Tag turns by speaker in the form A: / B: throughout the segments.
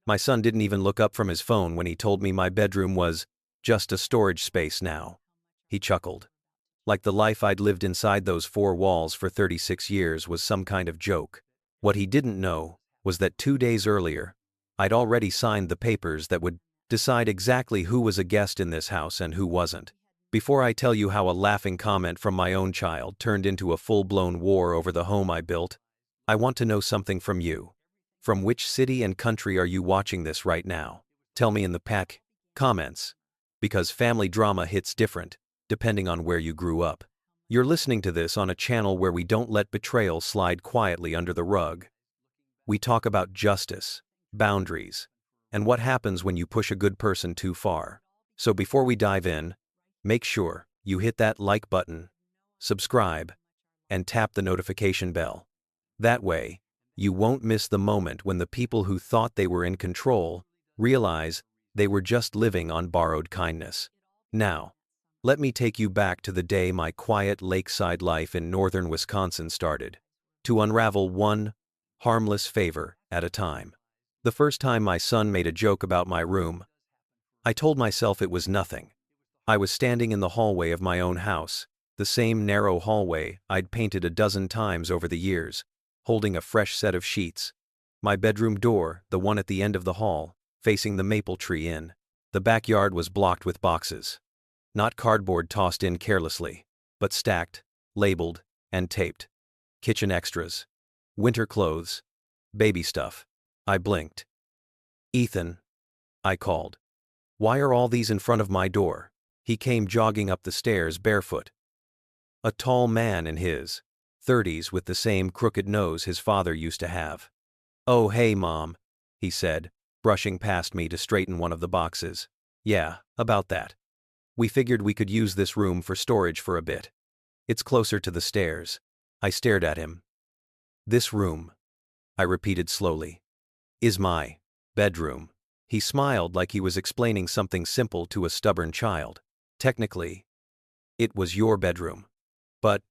A: My son didn't even look up from his phone when he told me my bedroom was just a storage space now. He chuckled. Like the life I'd lived inside those four walls for 36 years was some kind of joke. What he didn't know was that 2 days earlier, I'd already signed the papers that would decide exactly who was a guest in this house and who wasn't. Before I tell you how a laughing comment from my own child turned into a full-blown war over the home I built, I want to know something from you. From which city and country are you watching this right now? Tell me in the comments. Because family drama hits different, depending on where you grew up. You're listening to this on a channel where we don't let betrayal slide quietly under the rug. We talk about justice, boundaries, and what happens when you push a good person too far. So before we dive in, make sure you hit that like button, subscribe, and tap the notification bell. That way, you won't miss the moment when the people who thought they were in control realize they were just living on borrowed kindness. Now, let me take you back to the day my quiet lakeside life in northern Wisconsin started, to unravel one harmless favor at a time. The first time my son made a joke about my room, I told myself it was nothing. I was standing in the hallway of my own house, the same narrow hallway I'd painted a dozen times over the years, holding a fresh set of sheets. My bedroom door, the one at the end of the hall, facing the maple tree in. The backyard was blocked with boxes. Not cardboard tossed in carelessly, but stacked, labeled, and taped. Kitchen extras. Winter clothes. Baby stuff. I blinked. "Ethan," I called. "Why are all these in front of my door?" He came jogging up the stairs barefoot. A tall man in his 30s with the same crooked nose his father used to have. "Oh hey Mom," he said, brushing past me to straighten one of the boxes. "Yeah, about that. We figured we could use this room for storage for a bit. It's closer to the stairs." I stared at him. "This room," I repeated slowly, "is my bedroom." He smiled like he was explaining something simple to a stubborn child. "Technically, it was your bedroom. But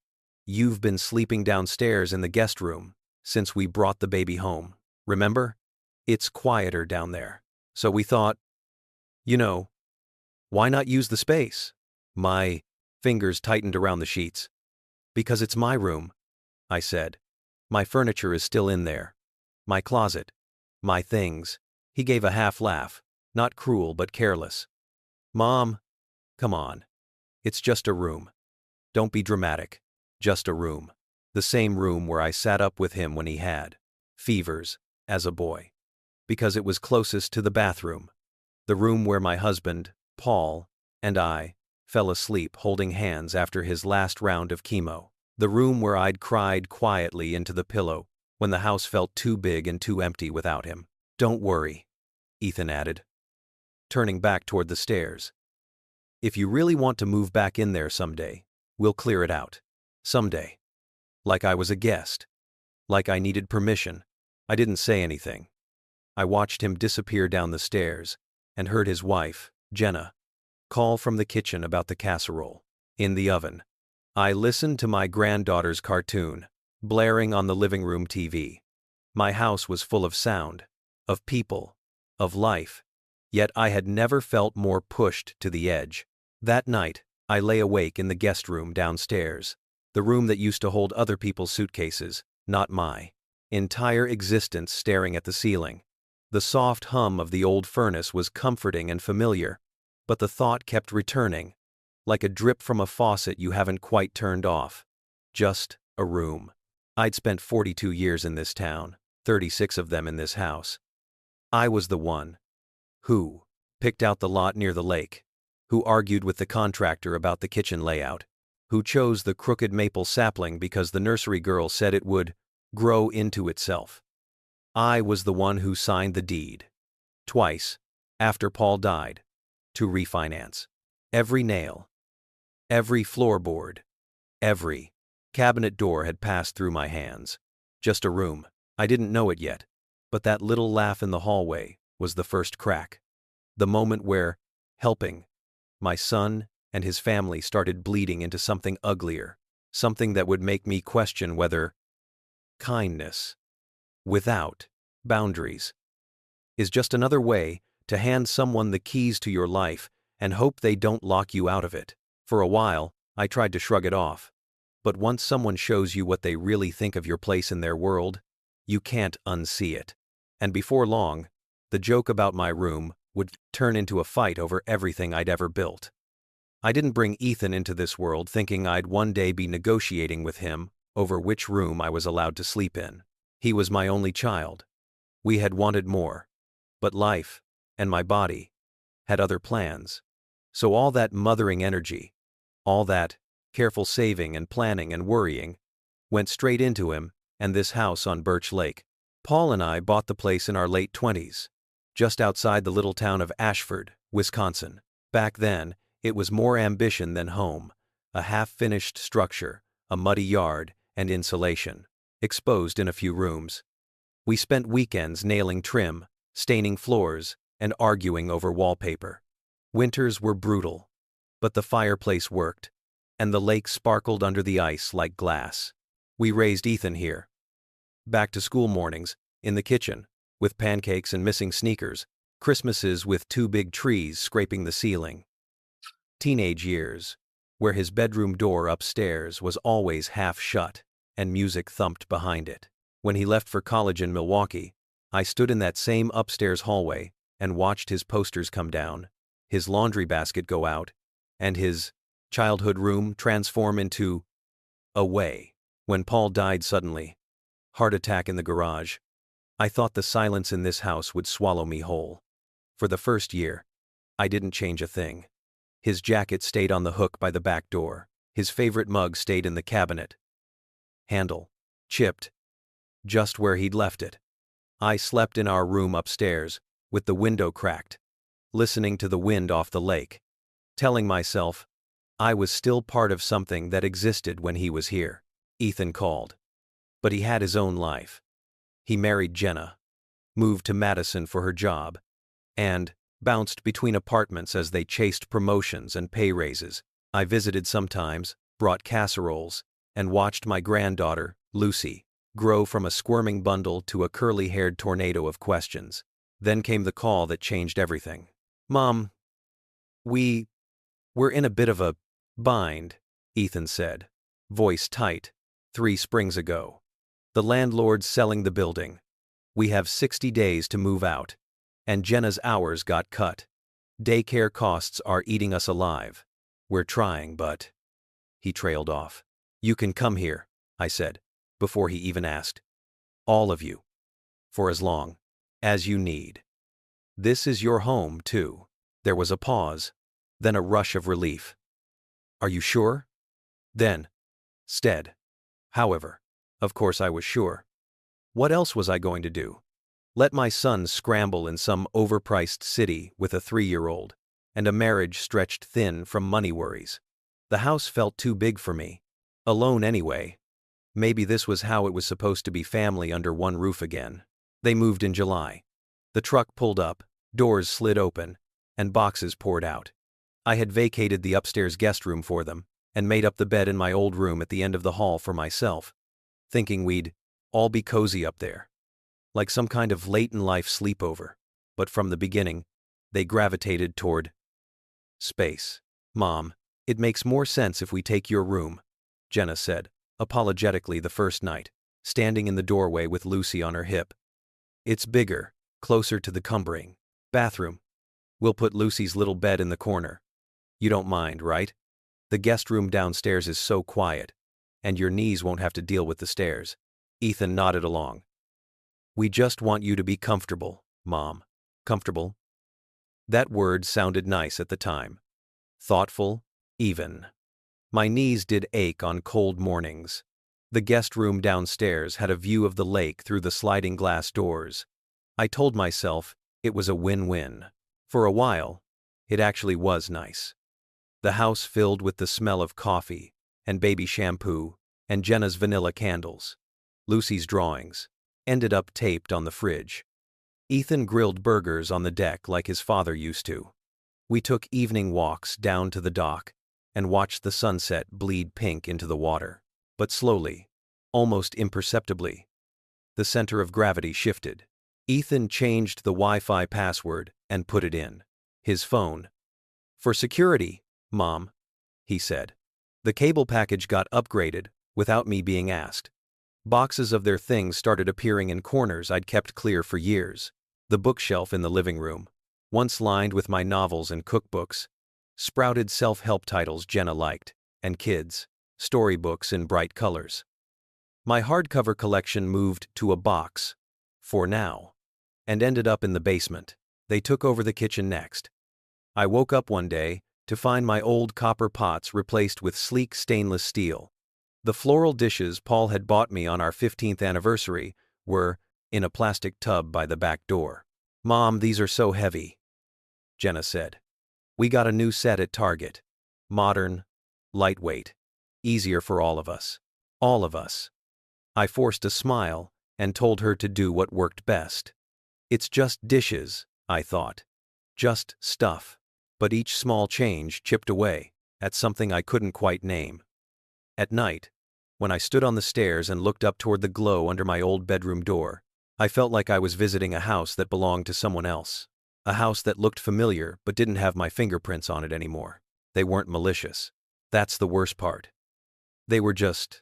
A: you've been sleeping downstairs in the guest room since we brought the baby home, remember? It's quieter down there. So we thought, why not use the space?" My fingers tightened around the sheets. "Because it's my room," I said. "My furniture is still in there. My closet. My things." He gave a half laugh, not cruel but careless. "Mom, come on. It's just a room. Don't be dramatic. Just a room." The same room where I sat up with him when he had fevers as a boy. Because it was closest to the bathroom. The room where my husband, Paul, and I fell asleep holding hands after his last round of chemo. The room where I'd cried quietly into the pillow when the house felt too big and too empty without him. "Don't worry," Ethan added, turning back toward the stairs. "If you really want to move back in there someday, we'll clear it out. Someday. Like I was a guest. Like I needed permission." I didn't say anything. I watched him disappear down the stairs and heard his wife, Jenna, call from the kitchen about the casserole in the oven. I listened to my granddaughter's cartoon, blaring on the living room TV. My house was full of sound, of people, of life, yet I had never felt more pushed to the edge. That night, I lay awake in the guest room downstairs, the room that used to hold other people's suitcases, not my entire existence, staring at the ceiling. The soft hum of the old furnace was comforting and familiar, but the thought kept returning, like a drip from a faucet you haven't quite turned off. Just a room. I'd spent 42 years in this town, 36 of them in this house. I was the one who picked out the lot near the lake, who argued with the contractor about the kitchen layout, who chose the crooked maple sapling because the nursery girl said it would grow into itself. I was the one who signed the deed, twice, after Paul died, to refinance. Every nail, every floorboard, every cabinet door had passed through my hands. Just a room. I didn't know it yet, but that little laugh in the hallway was the first crack. The moment where, helping, my son and his family started bleeding into something uglier, something that would make me question whether kindness without boundaries is just another way to hand someone the keys to your life and hope they don't lock you out of it. For a while, I tried to shrug it off. But once someone shows you what they really think of your place in their world, you can't unsee it. And before long, the joke about my room would turn into a fight over everything I'd ever built. I didn't bring Ethan into this world thinking I'd one day be negotiating with him over which room I was allowed to sleep in. He was my only child. We had wanted more. But life, and my body, had other plans. So all that mothering energy, all that careful saving and planning and worrying, went straight into him and this house on Birch Lake. Paul and I bought the place in our late 20s, just outside the little town of Ashford, Wisconsin. Back then, it was more ambition than home, a half-finished structure, a muddy yard, and insulation, exposed in a few rooms. We spent weekends nailing trim, staining floors, and arguing over wallpaper. Winters were brutal, but the fireplace worked, and the lake sparkled under the ice like glass. We raised Ethan here. Back to school mornings, in the kitchen, with pancakes and missing sneakers, Christmases with 2 big trees scraping the ceiling. Teenage years, where his bedroom door upstairs was always half shut, and music thumped behind it. When he left for college in Milwaukee, I stood in that same upstairs hallway and watched his posters come down, his laundry basket go out, and his childhood room transform into a way. When Paul died suddenly, heart attack in the garage, I thought the silence in this house would swallow me whole. For the first year, I didn't change a thing. His jacket stayed on the hook by the back door. His favorite mug stayed in the cabinet. Handle, chipped, just where he'd left it. I slept in our room upstairs, with the window cracked, listening to the wind off the lake, telling myself I was still part of something that existed when he was here. Ethan called. But he had his own life. He married Jenna, moved to Madison for her job, and bounced between apartments as they chased promotions and pay raises. I visited sometimes, brought casseroles, and watched my granddaughter, Lucy, grow from a squirming bundle to a curly-haired tornado of questions. Then came the call that changed everything. "Mom, we're in a bit of a bind," Ethan said, voice tight, 3 springs ago. "The landlord's selling the building. We have 60 days to move out. And Jenna's hours got cut. Daycare costs are eating us alive. We're trying, but..." He trailed off. "You can come here," I said, before he even asked. "All of you. For as long as you need. This is your home, too." There was a pause, then a rush of relief. "Are you sure?" Then, "Stead." However, of course I was sure. What else was I going to do? Let my son scramble in some overpriced city with a 3-year-old, and a marriage stretched thin from money worries. The house felt too big for me. Alone anyway. Maybe this was how it was supposed to be, family under one roof again. They moved in July. The truck pulled up, doors slid open, and boxes poured out. I had vacated the upstairs guest room for them, and made up the bed in my old room at the end of the hall for myself, thinking we'd all be cozy up there. Like some kind of late-in-life sleepover. But from the beginning, they gravitated toward space. "Mom, it makes more sense if we take your room," Jenna said, apologetically the first night, standing in the doorway with Lucy on her hip. "It's bigger, closer to the cumbering bathroom. We'll put Lucy's little bed in the corner. You don't mind, right? The guest room downstairs is so quiet, and your knees won't have to deal with the stairs." Ethan nodded along. "We just want you to be comfortable, Mom." Comfortable? That word sounded nice at the time. Thoughtful, even. My knees did ache on cold mornings. The guest room downstairs had a view of the lake through the sliding glass doors. I told myself it was a win-win. For a while, it actually was nice. The house filled with the smell of coffee, and baby shampoo, and Jenna's vanilla candles. Lucy's drawings ended up taped on the fridge. Ethan grilled burgers on the deck like his father used to. We took evening walks down to the dock and watched the sunset bleed pink into the water. But slowly, almost imperceptibly, the center of gravity shifted. Ethan changed the Wi-Fi password and put it in his phone. "For security, Mom," he said. The cable package got upgraded without me being asked. Boxes of their things started appearing in corners I'd kept clear for years. The bookshelf in the living room, once lined with my novels and cookbooks, sprouted self-help titles Jenna liked, and kids' storybooks in bright colors. My hardcover collection moved to a box, for now, and ended up in the basement. They took over the kitchen next. I woke up one day to find my old copper pots replaced with sleek stainless steel. The floral dishes Paul had bought me on our 15th anniversary were in a plastic tub by the back door. "Mom, these are so heavy," Jenna said. "We got a new set at Target. Modern, lightweight, easier for all of us." All of us. I forced a smile and told her to do what worked best. It's just dishes, I thought. Just stuff. But each small change chipped away at something I couldn't quite name. At night, when I stood on the stairs and looked up toward the glow under my old bedroom door, I felt like I was visiting a house that belonged to someone else. A house that looked familiar but didn't have my fingerprints on it anymore. They weren't malicious. That's the worst part. They were just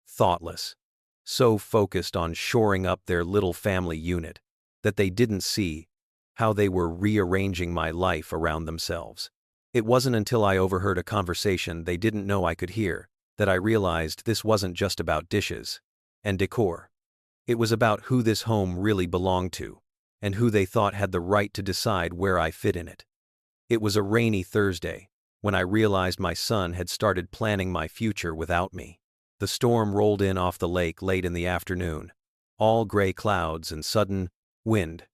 A: thoughtless. So focused on shoring up their little family unit that they didn't see how they were rearranging my life around themselves. It wasn't until I overheard a conversation they didn't know I could hear that I realized this wasn't just about dishes and decor. It was about who this home really belonged to, and who they thought had the right to decide where I fit in it. It was a rainy Thursday when I realized my son had started planning my future without me. The storm rolled in off the lake late in the afternoon, all gray clouds and sudden wind.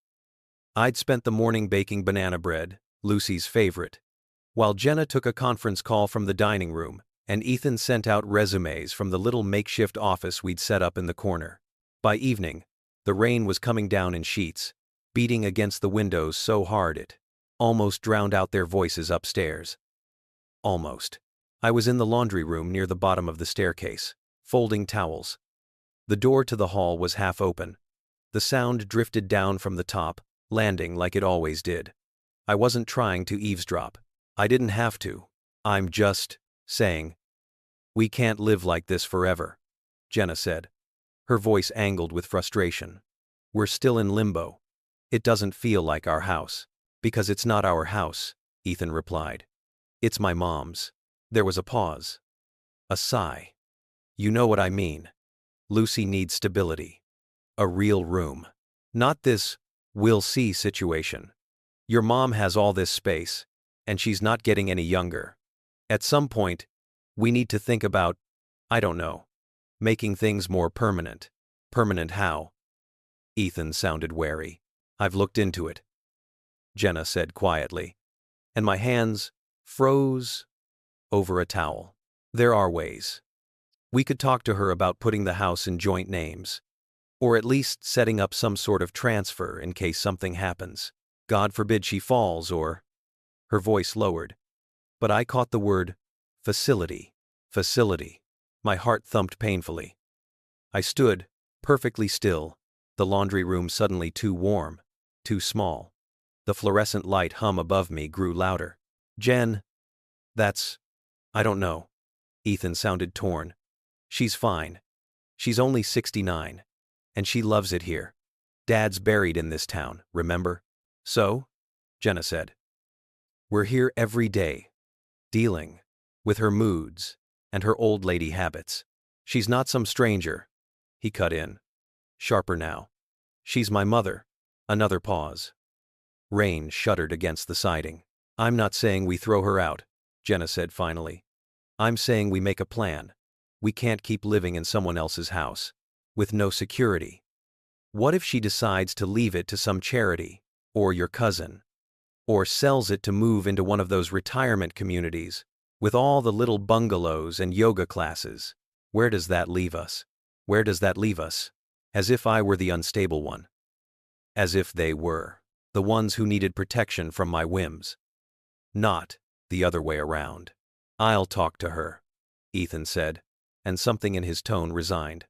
A: I'd spent the morning baking banana bread, Lucy's favorite, while Jenna took a conference call from the dining room, and Ethan sent out resumes from the little makeshift office we'd set up in the corner. By evening, the rain was coming down in sheets, beating against the windows so hard it almost drowned out their voices upstairs. Almost. I was in the laundry room near the bottom of the staircase, folding towels. The door to the hall was half open. The sound drifted down from the top, landing like it always did. I wasn't trying to eavesdrop. I didn't have to. I'm just saying, "We can't live like this forever," Jenna said, her voice angled with frustration. "We're still in limbo. It doesn't feel like our house." "Because it's not our house," Ethan replied. "It's my mom's." There was a pause. A sigh. "You know what I mean. Lucy needs stability. A real room. Not this we'll see situation. Your mom has all this space, and she's not getting any younger. At some point, we need to think about, I don't know, making things more permanent." "Permanent how?" Ethan sounded wary. "I've looked into it," Jenna said quietly, and my hands froze over a towel. "There are ways. We could talk to her about putting the house in joint names, or at least setting up some sort of transfer in case something happens. God forbid she falls or—" Her voice lowered, but I caught the word facility. Facility. My heart thumped painfully. I stood, perfectly still, the laundry room suddenly too warm, too small. The fluorescent light hum above me grew louder. "Jen, I don't know." Ethan sounded torn. "She's fine. She's only 69. And she loves it here. Dad's buried in this town, remember?" "So?" Jenna said. "We're here every day, dealing with her moods and her old lady habits. She's not some stranger," he cut in, sharper now. "She's my mother." Another pause. Rain shuddered against the siding. "I'm not saying we throw her out," Jenna said finally. "I'm saying we make a plan. We can't keep living in someone else's house, with no security. What if she decides to leave it to some charity, or your cousin, or sells it to move into one of those retirement communities, with all the little bungalows and yoga classes? Where does that leave us? Where does that leave us?" As if I were the unstable one. As if they were the ones who needed protection from my whims. Not the other way around. "I'll talk to her," Ethan said, and something in his tone resigned.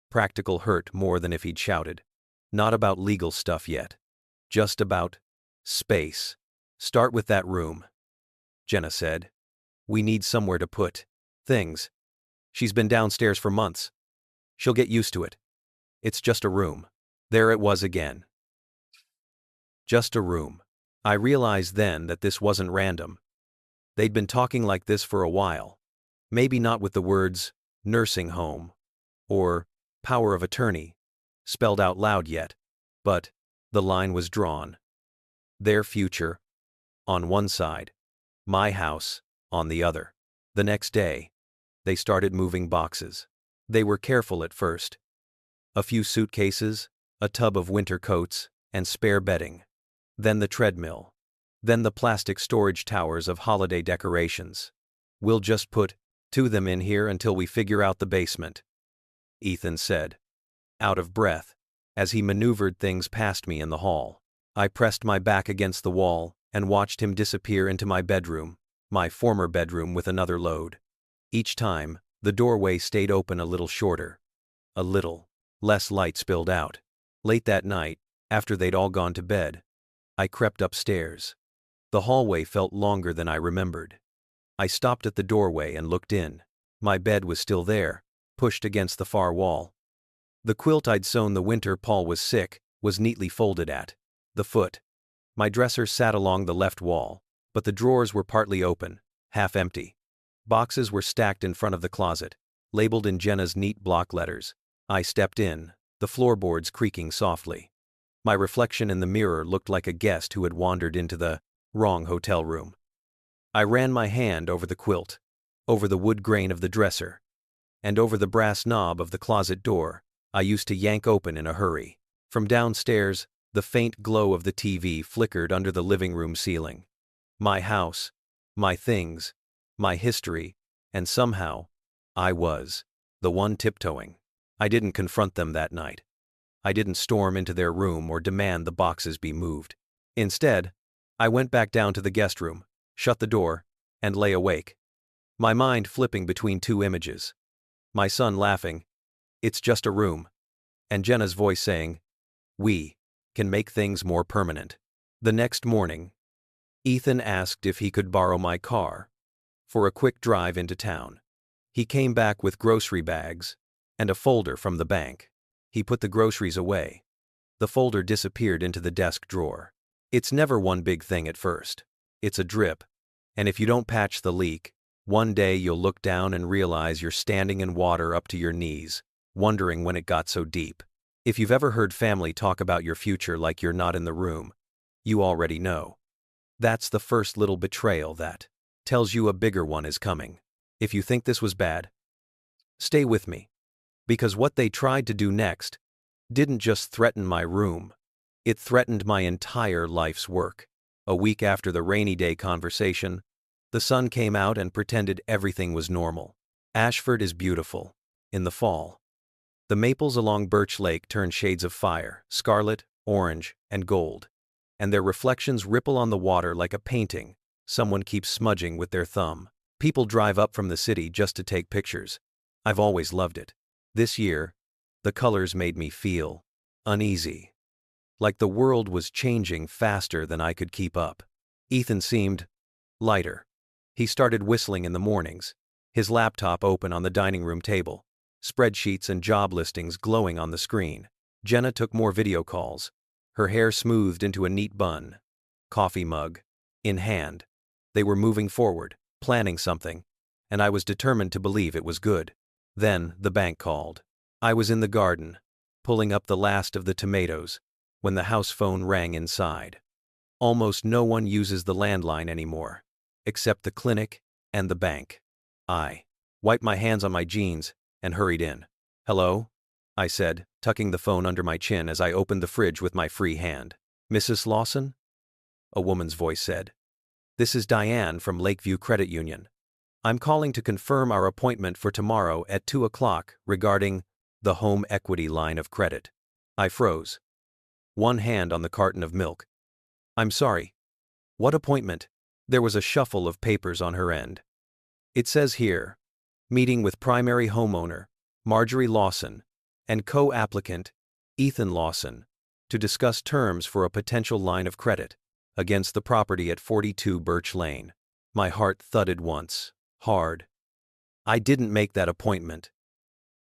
A: Practical hurt more than if he'd shouted. Not about legal stuff yet. Just about space. Start with that room, Jenna said. We need somewhere to put things. She's been downstairs for months. She'll get used to it. It's just a room. There it was again. Just a room. I realized then that this wasn't random. They'd been talking like this for a while. Maybe not with the words nursing home or power of attorney spelled out loud yet, but the line was drawn. Their future on one side, my house on the other. The next day, they started moving boxes. They were careful at first. A few suitcases, a tub of winter coats, and spare bedding. Then the treadmill. Then the plastic storage towers of holiday decorations. We'll just put 2 of them in here until we figure out the basement, Ethan said, out of breath, as he maneuvered things past me in the hall. I pressed my back against the wall and watched him disappear into my bedroom, my former bedroom with another load. Each time, the doorway stayed open a little shorter. A little. Less light spilled out. Late that night, after they'd all gone to bed, I crept upstairs. The hallway felt longer than I remembered. I stopped at the doorway and looked in. My bed was still there, pushed against the far wall. The quilt I'd sewn the winter Paul was sick was neatly folded at the foot. My dresser sat along the left wall, but the drawers were partly open, half empty. Boxes were stacked in front of the closet, labeled in Jenna's neat block letters. I stepped in, the floorboards creaking softly. My reflection in the mirror looked like a guest who had wandered into the wrong hotel room. I ran my hand over the quilt, over the wood grain of the dresser, and over the brass knob of the closet door I used to yank open in a hurry. From downstairs, the faint glow of the TV flickered under the living room ceiling. My house, my things, my history, and somehow, I was the one tiptoeing. I didn't confront them that night. I didn't storm into their room or demand the boxes be moved. Instead, I went back down to the guest room, shut the door, and lay awake. My mind flipping between 2 images. My son laughing, "It's just a room," and Jenna's voice saying, "We can make things more permanent." The next morning, Ethan asked if he could borrow my car for a quick drive into town. He came back with grocery bags and a folder from the bank. He put the groceries away. The folder disappeared into the desk drawer. It's never one big thing at first. It's a drip. And if you don't patch the leak, one day you'll look down and realize you're standing in water up to your knees, wondering when it got so deep. If you've ever heard family talk about your future like you're not in the room, you already know. That's the first little betrayal that tells you a bigger one is coming. If you think this was bad, stay with me. Because what they tried to do next didn't just threaten my room, it threatened my entire life's work. A week after the rainy day conversation, the sun came out and pretended everything was normal. Ashford is beautiful in the fall. The maples along Birch Lake turn shades of fire, scarlet, orange, and gold, and their reflections ripple on the water like a painting someone keeps smudging with their thumb. People drive up from the city just to take pictures. I've always loved it. This year, the colors made me feel uneasy, like the world was changing faster than I could keep up. Ethan seemed lighter. He started whistling in the mornings, his laptop open on the dining room table, spreadsheets and job listings glowing on the screen. Jenna took more video calls, her hair smoothed into a neat bun, coffee mug in hand. They were moving forward, planning something, and I was determined to believe it was good. Then the bank called. I was in the garden, pulling up the last of the tomatoes, when the house phone rang inside. Almost no one uses the landline anymore, except the clinic and the bank. I wiped my hands on my jeans and hurried in. "Hello?" I said, tucking the phone under my chin as I opened the fridge with my free hand. "Mrs. Lawson?" A woman's voice said. "This is Diane from Lakeview Credit Union. I'm calling to confirm our appointment for tomorrow at 2 o'clock regarding the home equity line of credit." I froze, one hand on the carton of milk. "I'm sorry. What appointment?" There was a shuffle of papers on her end. "It says here, meeting with primary homeowner, Marjorie Lawson, and co-applicant, Ethan Lawson, to discuss terms for a potential line of credit against the property at 42 Birch Lane. My heart thudded once, hard. I didn't make that appointment,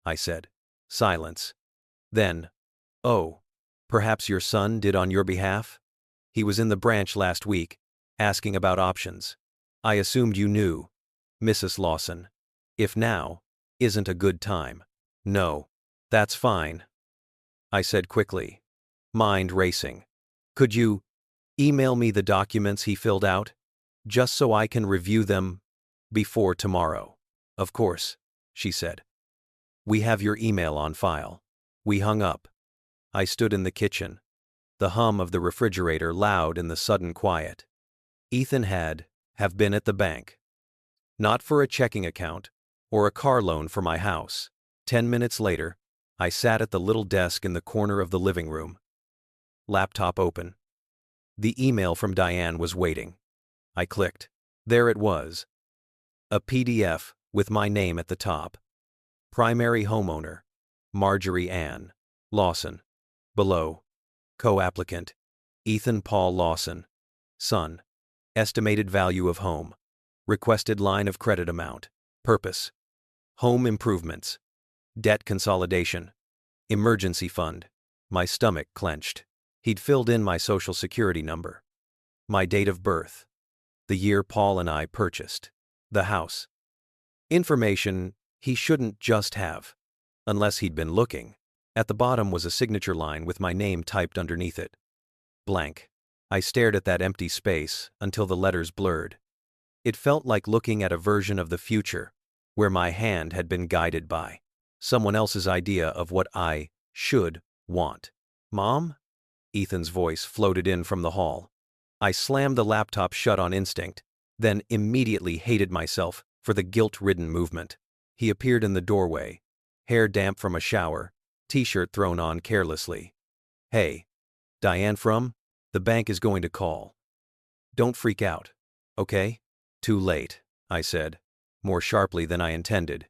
A: I said. Silence. Then, oh, perhaps your son did on your behalf? He was in the branch last week, asking about options. I assumed you knew, Mrs. Lawson. If now isn't a good time. No, that's fine, I said quickly, mind racing. Could you email me the documents he filled out, just so I can review them before tomorrow? Of course, she said. We have your email on file. We hung up. I stood in the kitchen, the hum of the refrigerator loud in the sudden quiet. Ethan have been at the bank. Not for a checking account or a car loan for my house. 10 minutes later, I sat at the little desk in the corner of the living room. Laptop open. The email from Diane was waiting. I clicked. There it was. A PDF with my name at the top. Primary homeowner, Marjorie Ann Lawson. Below, co-applicant, Ethan Paul Lawson. Son. Estimated value of home. Requested line of credit amount. Purpose. Home improvements. Debt consolidation. Emergency fund. My stomach clenched. He'd filled in my social security number. My date of birth. The year Paul and I purchased the house. Information he shouldn't just have, unless he'd been looking. At the bottom was a signature line with my name typed underneath it. Blank. I stared at that empty space until the letters blurred. It felt like looking at a version of the future where my hand had been guided by someone else's idea of what I should want. Mom? Ethan's voice floated in from the hall. I slammed the laptop shut on instinct, then immediately hated myself for the guilt-ridden movement. He appeared in the doorway, hair damp from a shower, t-shirt thrown on carelessly. Hey, Diane from? The bank is going to call. Don't freak out, okay? Too late, I said, more sharply than I intended.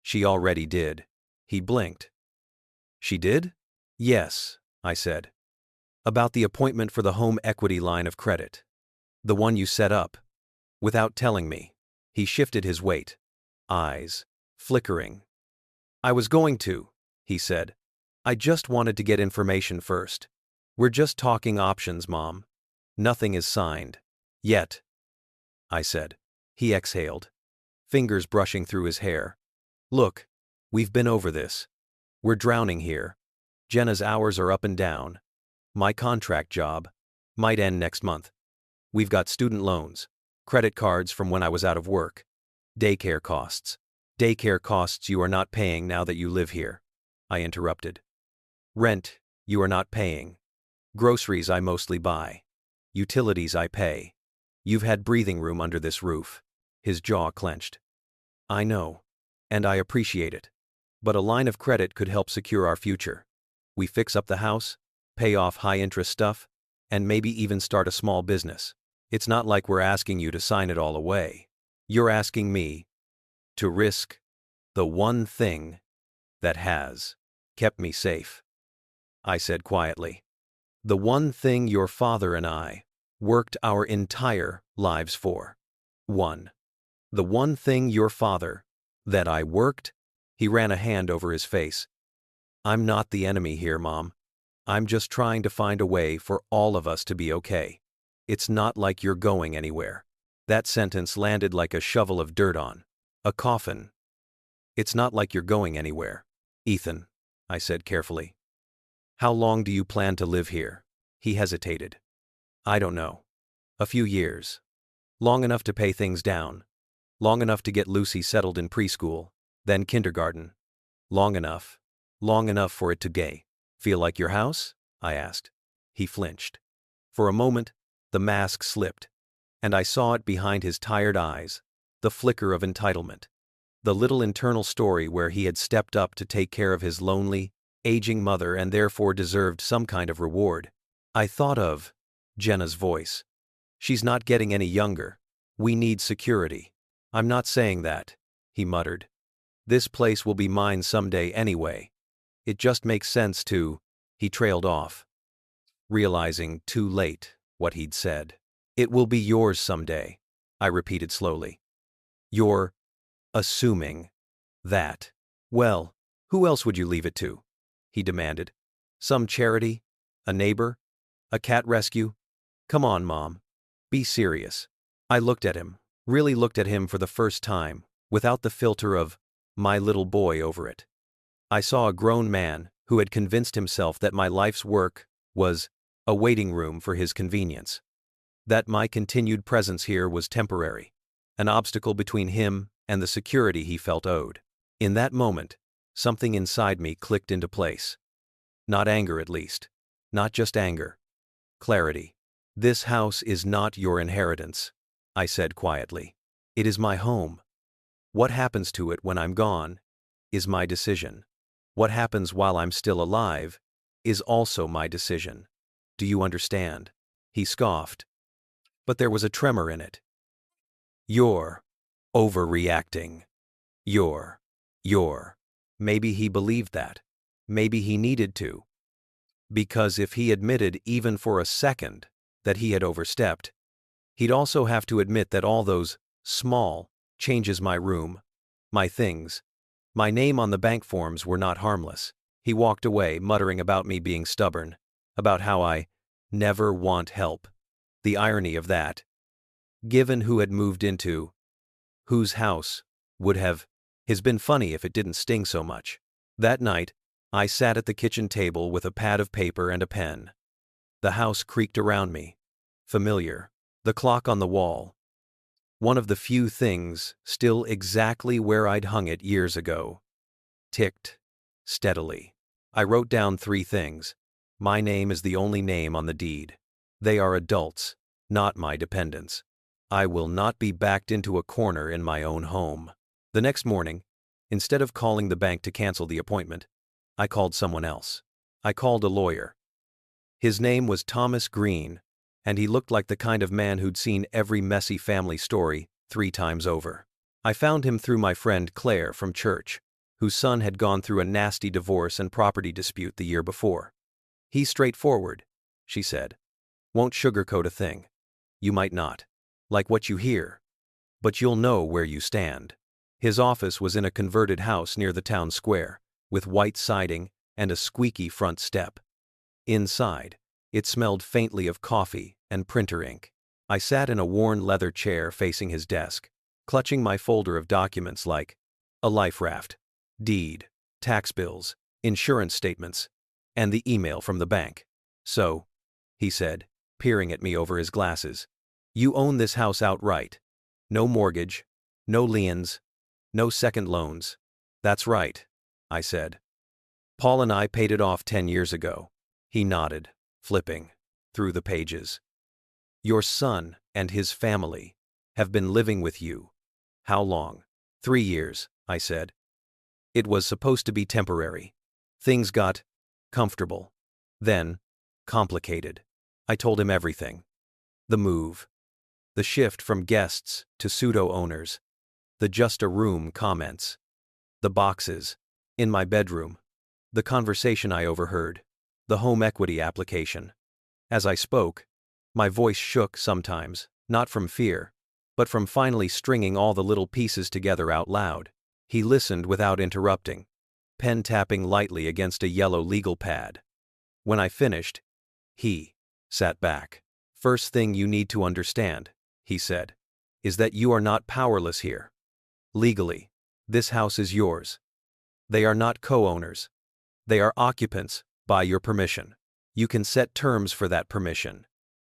A: She already did. He blinked. She did? Yes, I said. About the appointment for the home equity line of credit. The one you set up. Without telling me. He shifted his weight. Eyes flickering. I was going to, he said. I just wanted to get information first. We're just talking options, Mom. Nothing is signed. Yet, I said. He exhaled, fingers brushing through his hair. Look, we've been over this. We're drowning here. Jenna's hours are up and down. My contract job might end next month. We've got student loans, credit cards from when I was out of work, daycare costs. Daycare costs you are not paying now that you live here, I interrupted. Rent, you are not paying. Groceries I mostly buy. Utilities I pay. You've had breathing room under this roof. His jaw clenched. I know. And I appreciate it. But a line of credit could help secure our future. We fix up the house, pay off high-interest stuff, and maybe even start a small business. It's not like we're asking you to sign it all away. You're asking me to risk the one thing that has kept me safe, I said quietly. The one thing your father and I worked our entire lives for. The one thing your father that I worked? He ran a hand over his face. I'm not the enemy here, Mom. I'm just trying to find a way for all of us to be okay. It's not like you're going anywhere. That sentence landed like a shovel of dirt on a coffin. It's not like you're going anywhere, Ethan, I said carefully. How long do you plan to live here? He hesitated. I don't know. A few years. Long enough to pay things down. Long enough to get Lucy settled in preschool, then kindergarten. Long enough for it to feel like your house? I asked. He flinched. For a moment, the mask slipped, and I saw it behind his tired eyes, the flicker of entitlement. The little internal story where he had stepped up to take care of his lonely, aging mother and therefore deserved some kind of reward. I thought of Jenna's voice. She's not getting any younger. We need security. I'm not saying that, he muttered. This place will be mine someday anyway. It just makes sense to. He trailed off. realizing too late what he'd said. It will be yours someday, I repeated slowly. You're assuming that. Well, who else would you leave it to? He demanded. Some charity? A neighbor? A cat rescue? Come on, Mom. Be serious. I looked at him, really looked at him for the first time, without the filter of my little boy over it. I saw a grown man who had convinced himself that my life's work was a waiting room for his convenience. That my continued presence here was temporary, an obstacle between him and the security he felt owed. In that moment, something inside me clicked into place. Not anger, at least. Not just anger. Clarity. This house is not your inheritance, I said quietly. It is my home. What happens to it when I'm gone is my decision. What happens while I'm still alive is also my decision. Do you understand? He scoffed. But there was a tremor in it. You're overreacting. You're. Maybe he believed that. Maybe he needed to. Because if he admitted even for a second that he had overstepped, he'd also have to admit that all those small changes, my room, my things, my name on the bank forms, were not harmless. He walked away, muttering about me being stubborn, about how I never want help. The irony of that. Given who had moved into whose house would have been funny if it didn't sting so much. That night, I sat at the kitchen table with a pad of paper and a pen. The house creaked around me. Familiar. The clock on the wall. One of the few things still exactly where I'd hung it years ago. Ticked. Steadily. I wrote down 3 things. My name is the only name on the deed. They are adults, not my dependents. I will not be backed into a corner in my own home. The next morning, instead of calling the bank to cancel the appointment, I called someone else. I called a lawyer. His name was Thomas Green, and he looked like the kind of man who'd seen every messy family story 3 times over. I found him through my friend Claire from church, whose son had gone through a nasty divorce and property dispute the year before. He's straightforward, she said. Won't sugarcoat a thing. You might not like what you hear, but you'll know where you stand. His office was in a converted house near the town square, with white siding and a squeaky front step. Inside, it smelled faintly of coffee and printer ink. I sat in a worn leather chair facing his desk, clutching my folder of documents like a life raft, deed, tax bills, insurance statements, and the email from the bank. So, he said, peering at me over his glasses, you own this house outright. No mortgage, no liens, no second loans. That's right, I said. Paul and I paid it off 10 years ago. He nodded, flipping through the pages. Your son and his family have been living with you. How long? 3 years, I said. It was supposed to be temporary. Things got comfortable. Then, complicated. I told him everything. The move. The shift from guests to pseudo-owners. The just a room comments. The boxes. In my bedroom. The conversation I overheard. The home equity application. As I spoke, my voice shook sometimes, not from fear, but from finally stringing all the little pieces together out loud. He listened without interrupting, pen tapping lightly against a yellow legal pad. When I finished, he sat back. First thing you need to understand, he said, is that you are not powerless here. Legally, this house is yours. They are not co-owners. They are occupants, by your permission. You can set terms for that permission.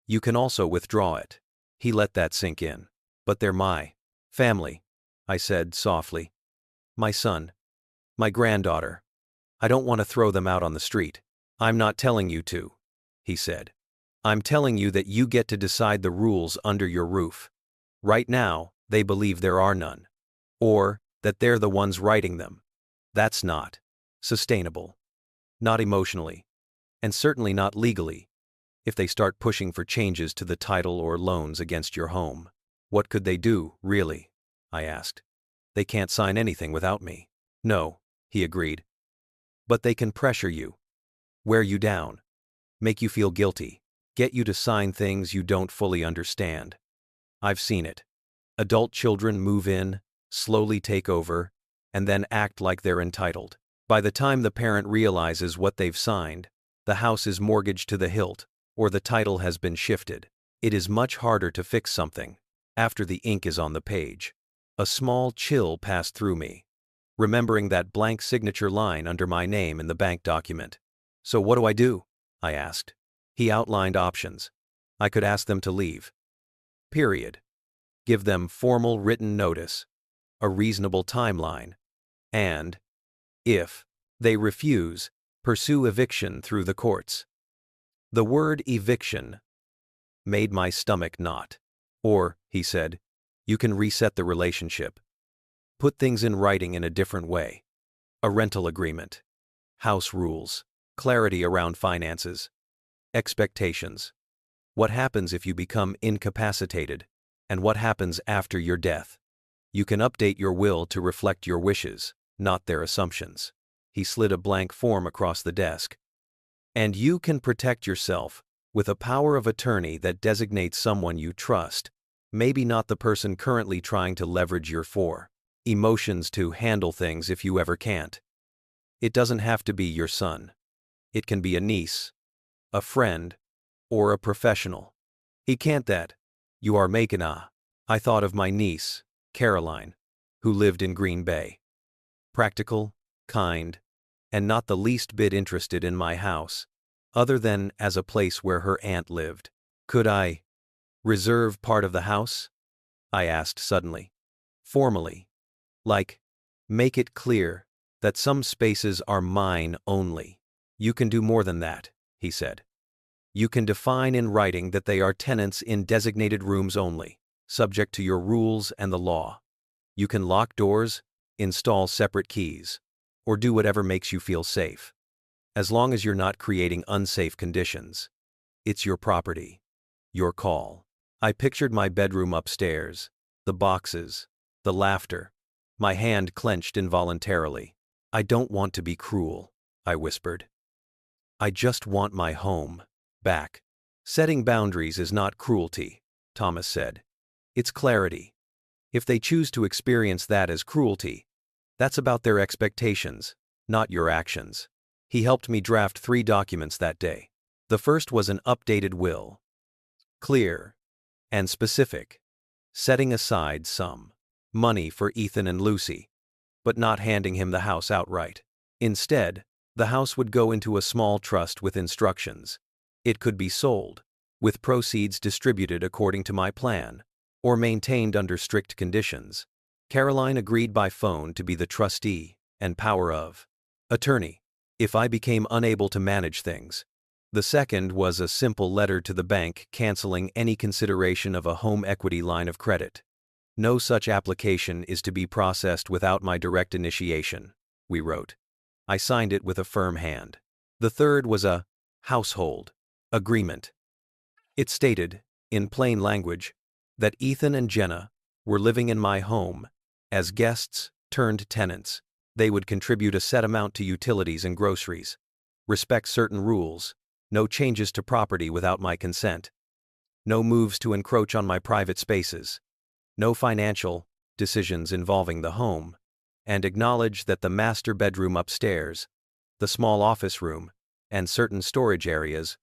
A: You can also withdraw it. He let that sink in. But they're my family, I said softly. My son. My granddaughter. I don't want to throw them out on the street. I'm not telling you to, he said. I'm telling you that you get to decide the rules under your roof. Right now, they believe there are none. Or that they're the ones writing them. That's not sustainable. Not emotionally. And certainly not legally. If they start pushing for changes to the title or loans against your home, what could they do, really? I asked. They can't sign anything without me. No, he agreed. But they can pressure you. Wear you down. make you feel guilty, get you to sign things you don't fully understand. I've seen it. Adult children move in, slowly take over, and then act like they're entitled. By the time the parent realizes what they've signed, the house is mortgaged to the hilt, or the title has been shifted. It is much harder to fix something after the ink is on the page. A small chill passed through me, remembering that blank signature line under my name in the bank document. So what do I do? I asked. He outlined options. I could ask them to leave. Period. Give them formal written notice, a reasonable timeline, and, if they refuse, pursue eviction through the courts. The word eviction made my stomach knot. Or, he said, you can reset the relationship. Put things in writing in a different way. A rental agreement. House rules. Clarity around finances. Expectations. What happens if you become incapacitated? And what happens after your death? You can update your will to reflect your wishes, not their assumptions. He slid a blank form across the desk. And you can protect yourself with a power of attorney that designates someone you trust, maybe not the person currently trying to leverage your emotions to handle things if you ever can't. It doesn't have to be your son. It can be a niece, a friend, or a professional. He can't that. You are making a. I thought of my niece, Caroline, who lived in Green Bay. Practical, kind, and not the least bit interested in my house, other than as a place where her aunt lived. Could I reserve part of the house? I asked suddenly. Formally. Like, make it clear that some spaces are mine only. You can do more than that, he said. You can define in writing that they are tenants in designated rooms only, subject to your rules and the law. You can lock doors, install separate keys, or do whatever makes you feel safe. As long as you're not creating unsafe conditions. It's your property. Your call. I pictured my bedroom upstairs, the boxes, the laughter. My hand clenched involuntarily. I don't want to be cruel, I whispered. I just want my home back. Setting boundaries is not cruelty, Thomas said. It's clarity. If they choose to experience that as cruelty, that's about their expectations, not your actions. He helped me draft 3 documents that day. The first was an updated will. Clear and specific, setting aside some money for Ethan and Lucy, but not handing him the house outright. Instead, the house would go into a small trust with instructions. It could be sold, with proceeds distributed according to my plan, or maintained under strict conditions. Caroline agreed by phone to be the trustee and power of attorney if I became unable to manage things. The second was a simple letter to the bank canceling any consideration of a home equity line of credit. No such application is to be processed without my direct initiation, we wrote. I signed it with a firm hand. The third was a household agreement. It stated, in plain language, that Ethan and Jenna were living in my home as guests turned tenants. They would contribute a set amount to utilities and groceries, respect certain rules, no changes to property without my consent, no moves to encroach on my private spaces, no financial decisions involving the home, and acknowledge that the master bedroom upstairs, the small office room, and certain storage areas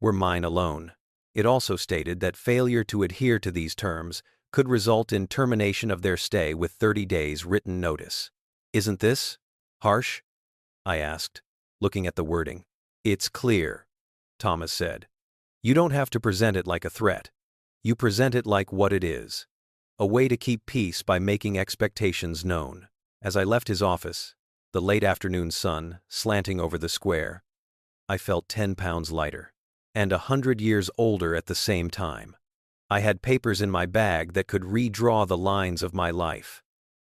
A: were mine alone. It also stated that failure to adhere to these terms could result in termination of their stay with 30 days written notice. Isn't this harsh? I asked, looking at the wording. It's clear, Thomas said. You don't have to present it like a threat. You present it like what it is. A way to keep peace by making expectations known. As I left his office, the late afternoon sun slanting over the square, I felt 10 pounds lighter, and 100 years older at the same time. I had papers in my bag that could redraw the lines of my life.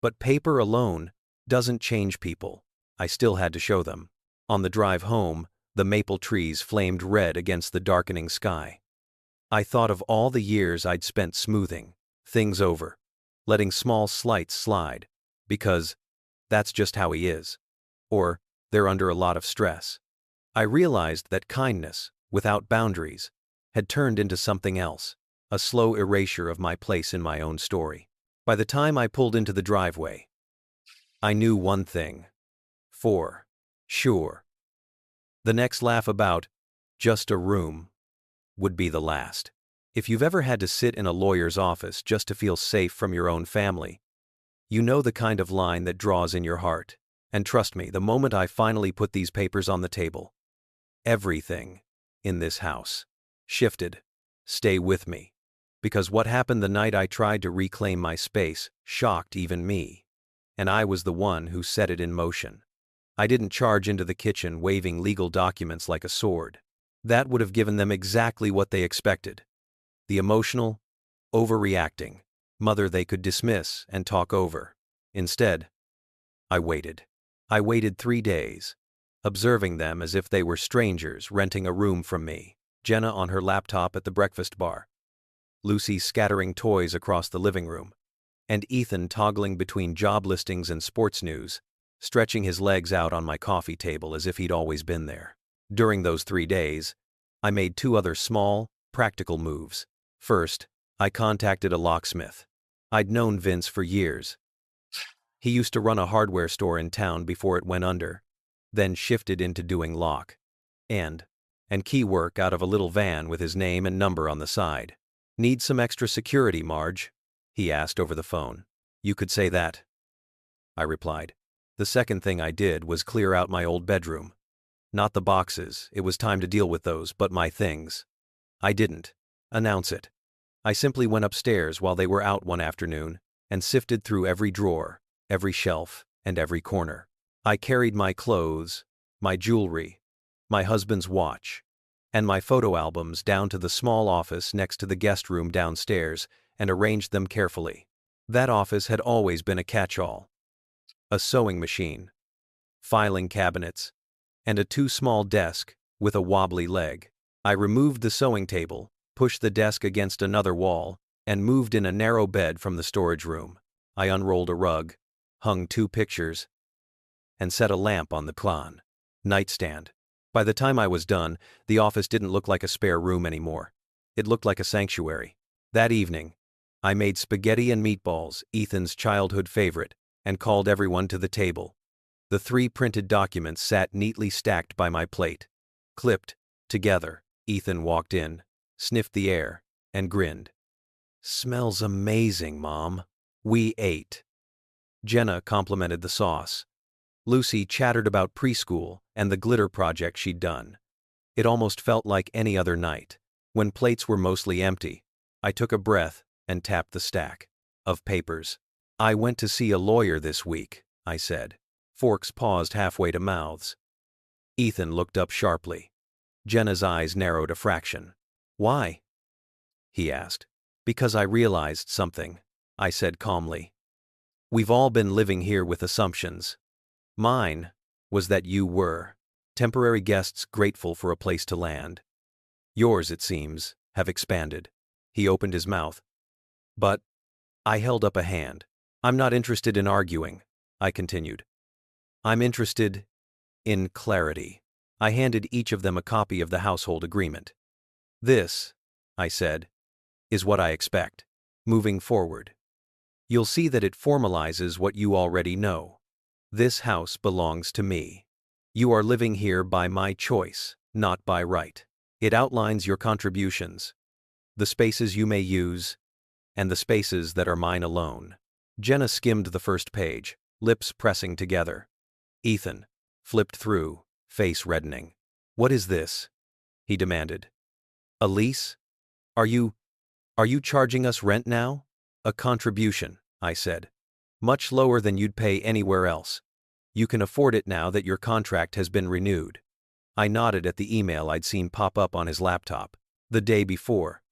A: But paper alone doesn't change people. I still had to show them. On the drive home, the maple trees flamed red against the darkening sky. I thought of all the years I'd spent smoothing things over, letting small slights slide, because that's just how he is. Or they're under a lot of stress. I realized that kindness, without boundaries, had turned into something else, a slow erasure of my place in my own story. By the time I pulled into the driveway, I knew one thing. For sure. The next laugh about just a room would be the last. If you've ever had to sit in a lawyer's office just to feel safe from your own family, you know the kind of line that draws in your heart. And trust me, the moment I finally put these papers on the table, everything in this house shifted. Stay with me. Because what happened the night I tried to reclaim my space shocked even me. And I was the one who set it in motion. I didn't charge into the kitchen waving legal documents like a sword. That would have given them exactly what they expected. The emotional, overreacting mother they could dismiss and talk over. Instead, I waited. I waited 3 days, observing them as if they were strangers renting a room from me. Jenna on her laptop at the breakfast bar, Lucy scattering toys across the living room, and Ethan toggling between job listings and sports news, stretching his legs out on my coffee table as if he'd always been there. During those 3 days, I made 2 other small, practical moves. First, I contacted a locksmith. I'd known Vince for years. He used to run a hardware store in town before it went under, then shifted into doing lock and key work out of a little van with his name and number on the side. "Need some extra security, Marge?" he asked over the phone. "You could say that," I replied. The second thing I did was clear out my old bedroom. Not the boxes, it was time to deal with those, but my things. I didn't announce it. I simply went upstairs while they were out one afternoon and sifted through every drawer, every shelf, and every corner. I carried my clothes, my jewelry, my husband's watch, and my photo albums down to the small office next to the guest room downstairs and arranged them carefully. That office had always been a catch-all. A sewing machine, filing cabinets, and a too small desk with a wobbly leg. I removed the sewing table, pushed the desk against another wall, and moved in a narrow bed from the storage room. I unrolled a rug, hung 2 pictures, and set a lamp on the nightstand. By the time I was done, the office didn't look like a spare room anymore. It looked like a sanctuary. That evening, I made spaghetti and meatballs, Ethan's childhood favorite, and called everyone to the table. The 3 printed documents sat neatly stacked by my plate. Clipped together, Ethan walked in, sniffed the air, and grinned. "Smells amazing, Mom." We ate. Jenna complimented the sauce. Lucy chattered about preschool and the glitter project she'd done. It almost felt like any other night. When plates were mostly empty, I took a breath and tapped the stack of papers. "I went to see a lawyer this week," I said. Forks paused halfway to mouths. Ethan looked up sharply. Jenna's eyes narrowed a fraction. "Why?" he asked. "Because I realized something," I said calmly. "We've all been living here with assumptions. Mine was that you were temporary guests grateful for a place to land. Yours, it seems, have expanded." He opened his mouth. "But," I held up a hand. "I'm not interested in arguing," I continued. "I'm interested in clarity." I handed each of them a copy of the household agreement. "This," I said, "is what I expect. Moving forward, you'll see that it formalizes what you already know. This house belongs to me. You are living here by my choice, not by right. It outlines your contributions, the spaces you may use, and the spaces that are mine alone." Jenna skimmed the first page, lips pressing together. Ethan flipped through, face reddening. "What is this?" he demanded. "A lease? Are you charging us rent now?" "A contribution," I said. "Much lower than you'd pay anywhere else. You can afford it now that your contract has been renewed." I nodded at the email I'd seen pop up on his laptop the day before.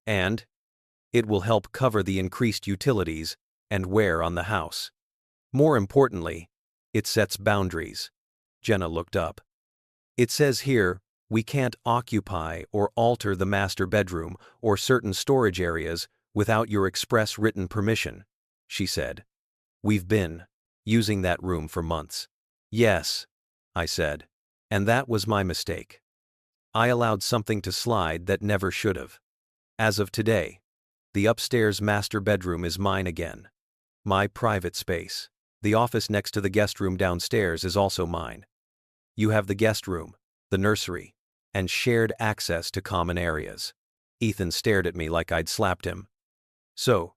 A: "And it will help cover the increased utilities and wear on the house. More importantly, it sets boundaries." Jenna looked up. "It says here, we can't occupy or alter the master bedroom or certain storage areas without your express written permission," she said. "We've been using that room for months." "Yes," I said. And that was my mistake. I allowed something to slide that never should have. As of today, the upstairs master bedroom is mine again. My private space. The office next to the guest room downstairs is also mine. You have the guest room, the nursery, and shared access to common areas. Ethan stared at me like I'd slapped him. So,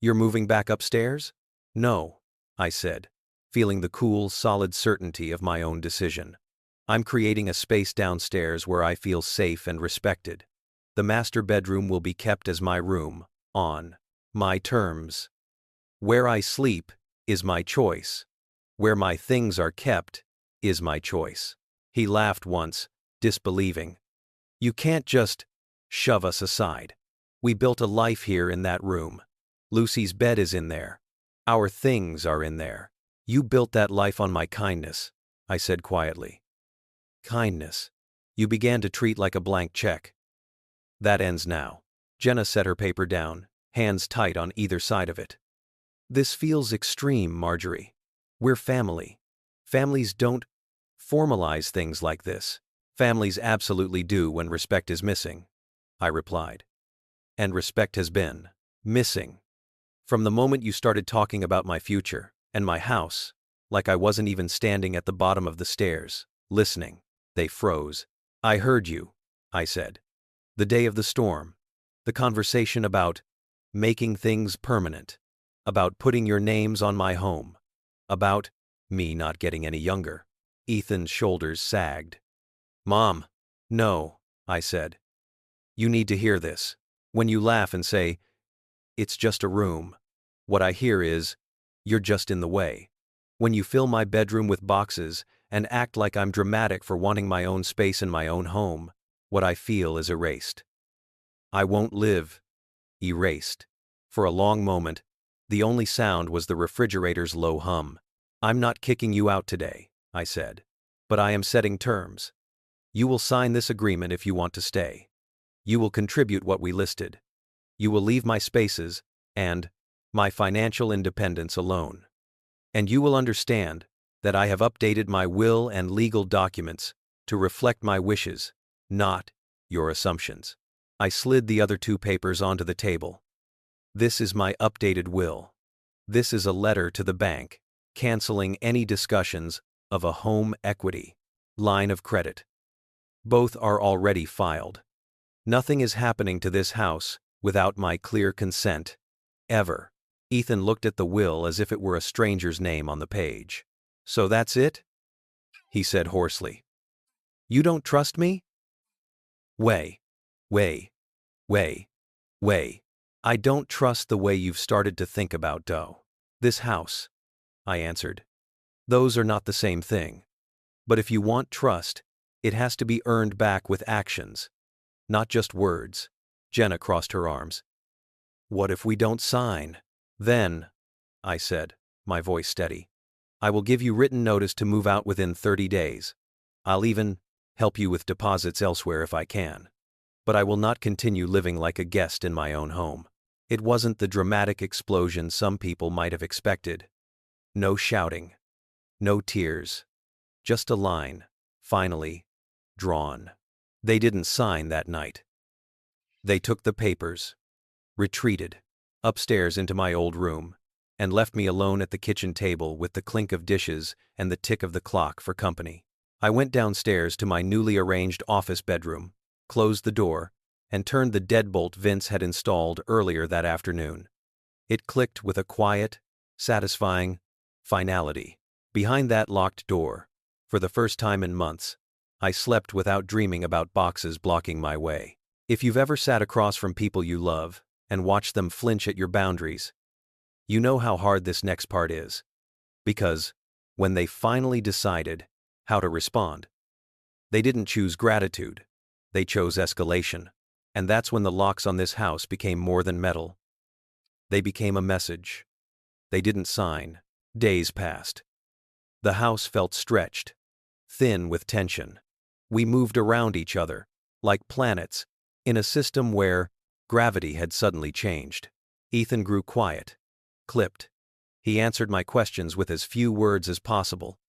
A: you're moving back upstairs? No, I said, feeling the cool, solid certainty of my own decision. I'm creating a space downstairs where I feel safe and respected. The master bedroom will be kept as my room, on my terms. Where I sleep is my choice. Where my things are kept is my choice. He laughed once, disbelieving. You can't just shove us aside. We built a life here in that room. Lucy's bed is in there. Our things are in there. You built that life on my kindness, I said quietly. Kindness. You began to treat like a blank check. That ends now. Jenna set her paper down, hands tight on either side of it. This feels extreme, Marjorie. We're family. Families don't formalize things like this. Families absolutely do when respect is missing, I replied. And respect has been missing. From the moment you started talking about my future and my house, like I wasn't even standing at the bottom of the stairs, listening. They froze. I heard you, I said. The day of the storm. The conversation about making things permanent. About putting your names on my home. About me not getting any younger. Ethan's shoulders sagged. Mom. No, I said. You need to hear this. When you laugh and say, it's just a room, what I hear is, you're just in the way. When you fill my bedroom with boxes and act like I'm dramatic for wanting my own space in my own home, what I feel is erased. I won't live. Erased. For a long moment, the only sound was the refrigerator's low hum. I'm not kicking you out today, I said. But I am setting terms. You will sign this agreement if you want to stay. You will contribute what we listed. You will leave my spaces and my financial independence alone. And you will understand that I have updated my will and legal documents to reflect my wishes, not your assumptions. I slid the other two papers onto the table. This is my updated will. This is a letter to the bank, canceling any discussions of a home equity line of credit. Both are already filed. Nothing is happening to this house without my clear consent. Ever. Ethan looked at the will as if it were a stranger's name on the page. So that's it? He said hoarsely. You don't trust me? Way. I don't trust the way you've started to think about this house, I answered. Those are not the same thing. But if you want trust, it has to be earned back with actions, not just words. Jenna crossed her arms. What if we don't sign? Then, I said, my voice steady, I will give you written notice to move out within 30 days. I'll even help you with deposits elsewhere if I can. But I will not continue living like a guest in my own home. It wasn't the dramatic explosion some people might have expected. No shouting. No tears. Just a line, finally, drawn. They didn't sign that night. They took the papers, retreated, upstairs into my old room, and left me alone at the kitchen table with the clink of dishes and the tick of the clock for company. I went downstairs to my newly arranged office bedroom, closed the door, and turned the deadbolt Vince had installed earlier that afternoon. It clicked with a quiet, satisfying finality. Behind that locked door, for the first time in months, I slept without dreaming about boxes blocking my way. If you've ever sat across from people you love and watched them flinch at your boundaries, you know how hard this next part is. Because, when they finally decided how to respond, they didn't choose gratitude, they chose escalation. And that's when the locks on this house became more than metal. They became a message. They didn't sign. Days passed. The house felt stretched, thin with tension. We moved around each other, like planets, in a system where gravity had suddenly changed. Ethan grew quiet, clipped. He answered my questions with as few words as possible.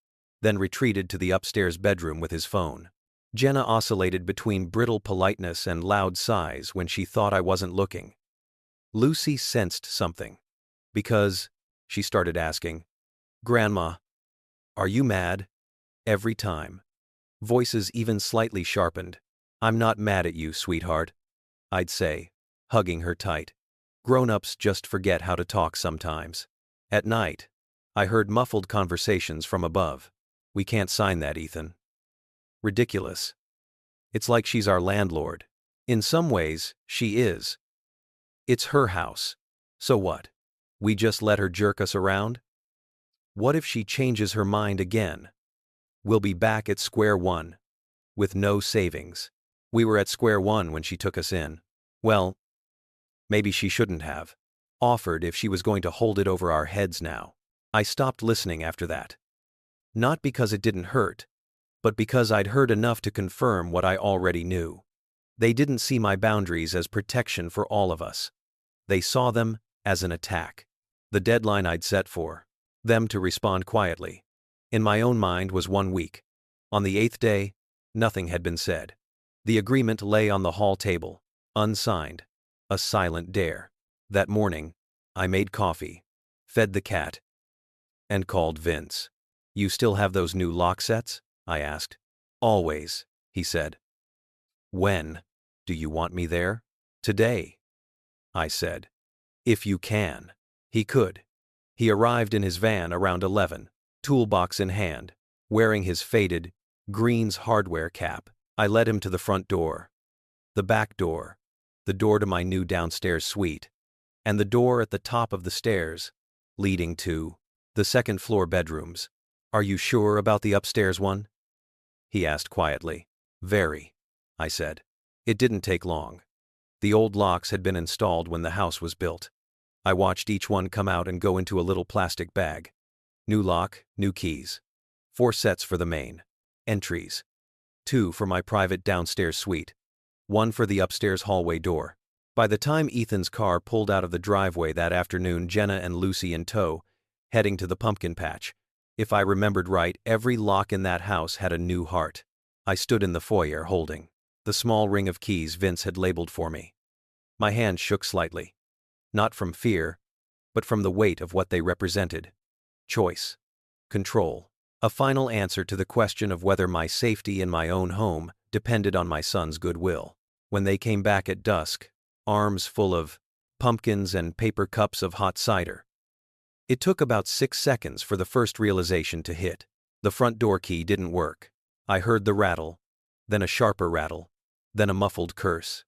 A: then retreated to the upstairs bedroom with his phone. Jenna oscillated between brittle politeness and loud sighs when she thought I wasn't looking. Lucy sensed something. Because, she started asking, "Grandma, are you mad?" Every time. Voices even slightly sharpened. "I'm not mad at you, sweetheart," I'd say, hugging her tight. Grown-ups just forget how to talk sometimes. At night, I heard muffled conversations from above. "We can't sign that, Ethan." Ridiculous. It's like she's our landlord. In some ways, she is. It's her house. So what? We just let her jerk us around? What if she changes her mind again? We'll be back at square one. With no savings. We were at square one when she took us in. Well, maybe she shouldn't have offered if she was going to hold it over our heads now. I stopped listening after that. Not because it didn't hurt, but because I'd heard enough to confirm what I already knew. They didn't see my boundaries as protection for all of us. They saw them as an attack. The deadline I'd set for them to respond quietly, in my own mind, was 1 week. On the 8th day, nothing had been said. The agreement lay on the hall table, unsigned, a silent dare. That morning, I made coffee, fed the cat, and called Vince. "You still have those new lock sets?" I asked. "Always," he said. "When do you want me there?" "Today," I said. "If you can." He could. He arrived in his van around 11, toolbox in hand, wearing his faded, Green's hardware cap. I led him to the front door, the back door, the door to my new downstairs suite, and the door at the top of the stairs, leading to the second-floor bedrooms. "Are you sure about the upstairs one?" he asked quietly. "Very," I said. It didn't take long. The old locks had been installed when the house was built. I watched each one come out and go into a little plastic bag. New lock, new keys. 4 sets for the main entries. 2 for my private downstairs suite. 1 for the upstairs hallway door. By the time Ethan's car pulled out of the driveway that afternoon, Jenna and Lucy in tow, heading to the pumpkin patch, if I remembered right, every lock in that house had a new heart. I stood in the foyer holding the small ring of keys Vince had labeled for me. My hand shook slightly. Not from fear, but from the weight of what they represented. Choice. Control. A final answer to the question of whether my safety in my own home depended on my son's goodwill. When they came back at dusk, arms full of pumpkins and paper cups of hot cider, it took about 6 seconds for the first realization to hit. The front door key didn't work. I heard the rattle, then a sharper rattle, then a muffled curse.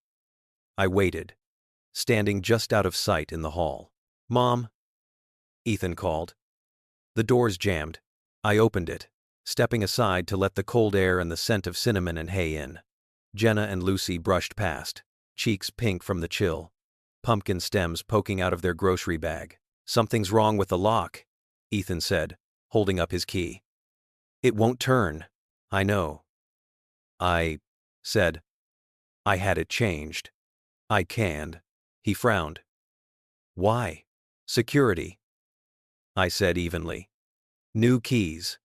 A: I waited, standing just out of sight in the hall. "Mom," Ethan called. The doors jammed. I opened it, stepping aside to let the cold air and the scent of cinnamon and hay in. Jenna and Lucy brushed past, cheeks pink from the chill, pumpkin stems poking out of their grocery bag. "Something's wrong with the lock," Ethan said, holding up his key. "It won't turn." "I know," I said. "I had it changed." "I can't." He frowned. "Why?" "Security," I said evenly. "New keys.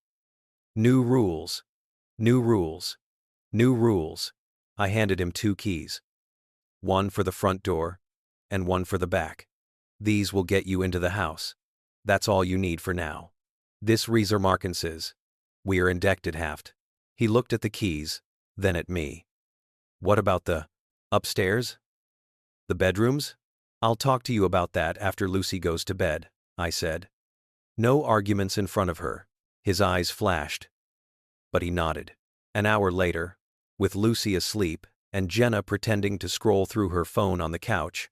A: New rules. New rules. New rules." I handed him 2 keys. 1 for the front door, and 1 for the back. "These will get you into the house. That's all you need for now. This Reeser Markins's. We are indebted Haft." He looked at the keys, then at me. "What about the upstairs? The bedrooms?" "I'll talk to you about that after Lucy goes to bed," I said. No arguments in front of her. His eyes flashed, but he nodded. An hour later, with Lucy asleep and Jenna pretending to scroll through her phone on the couch,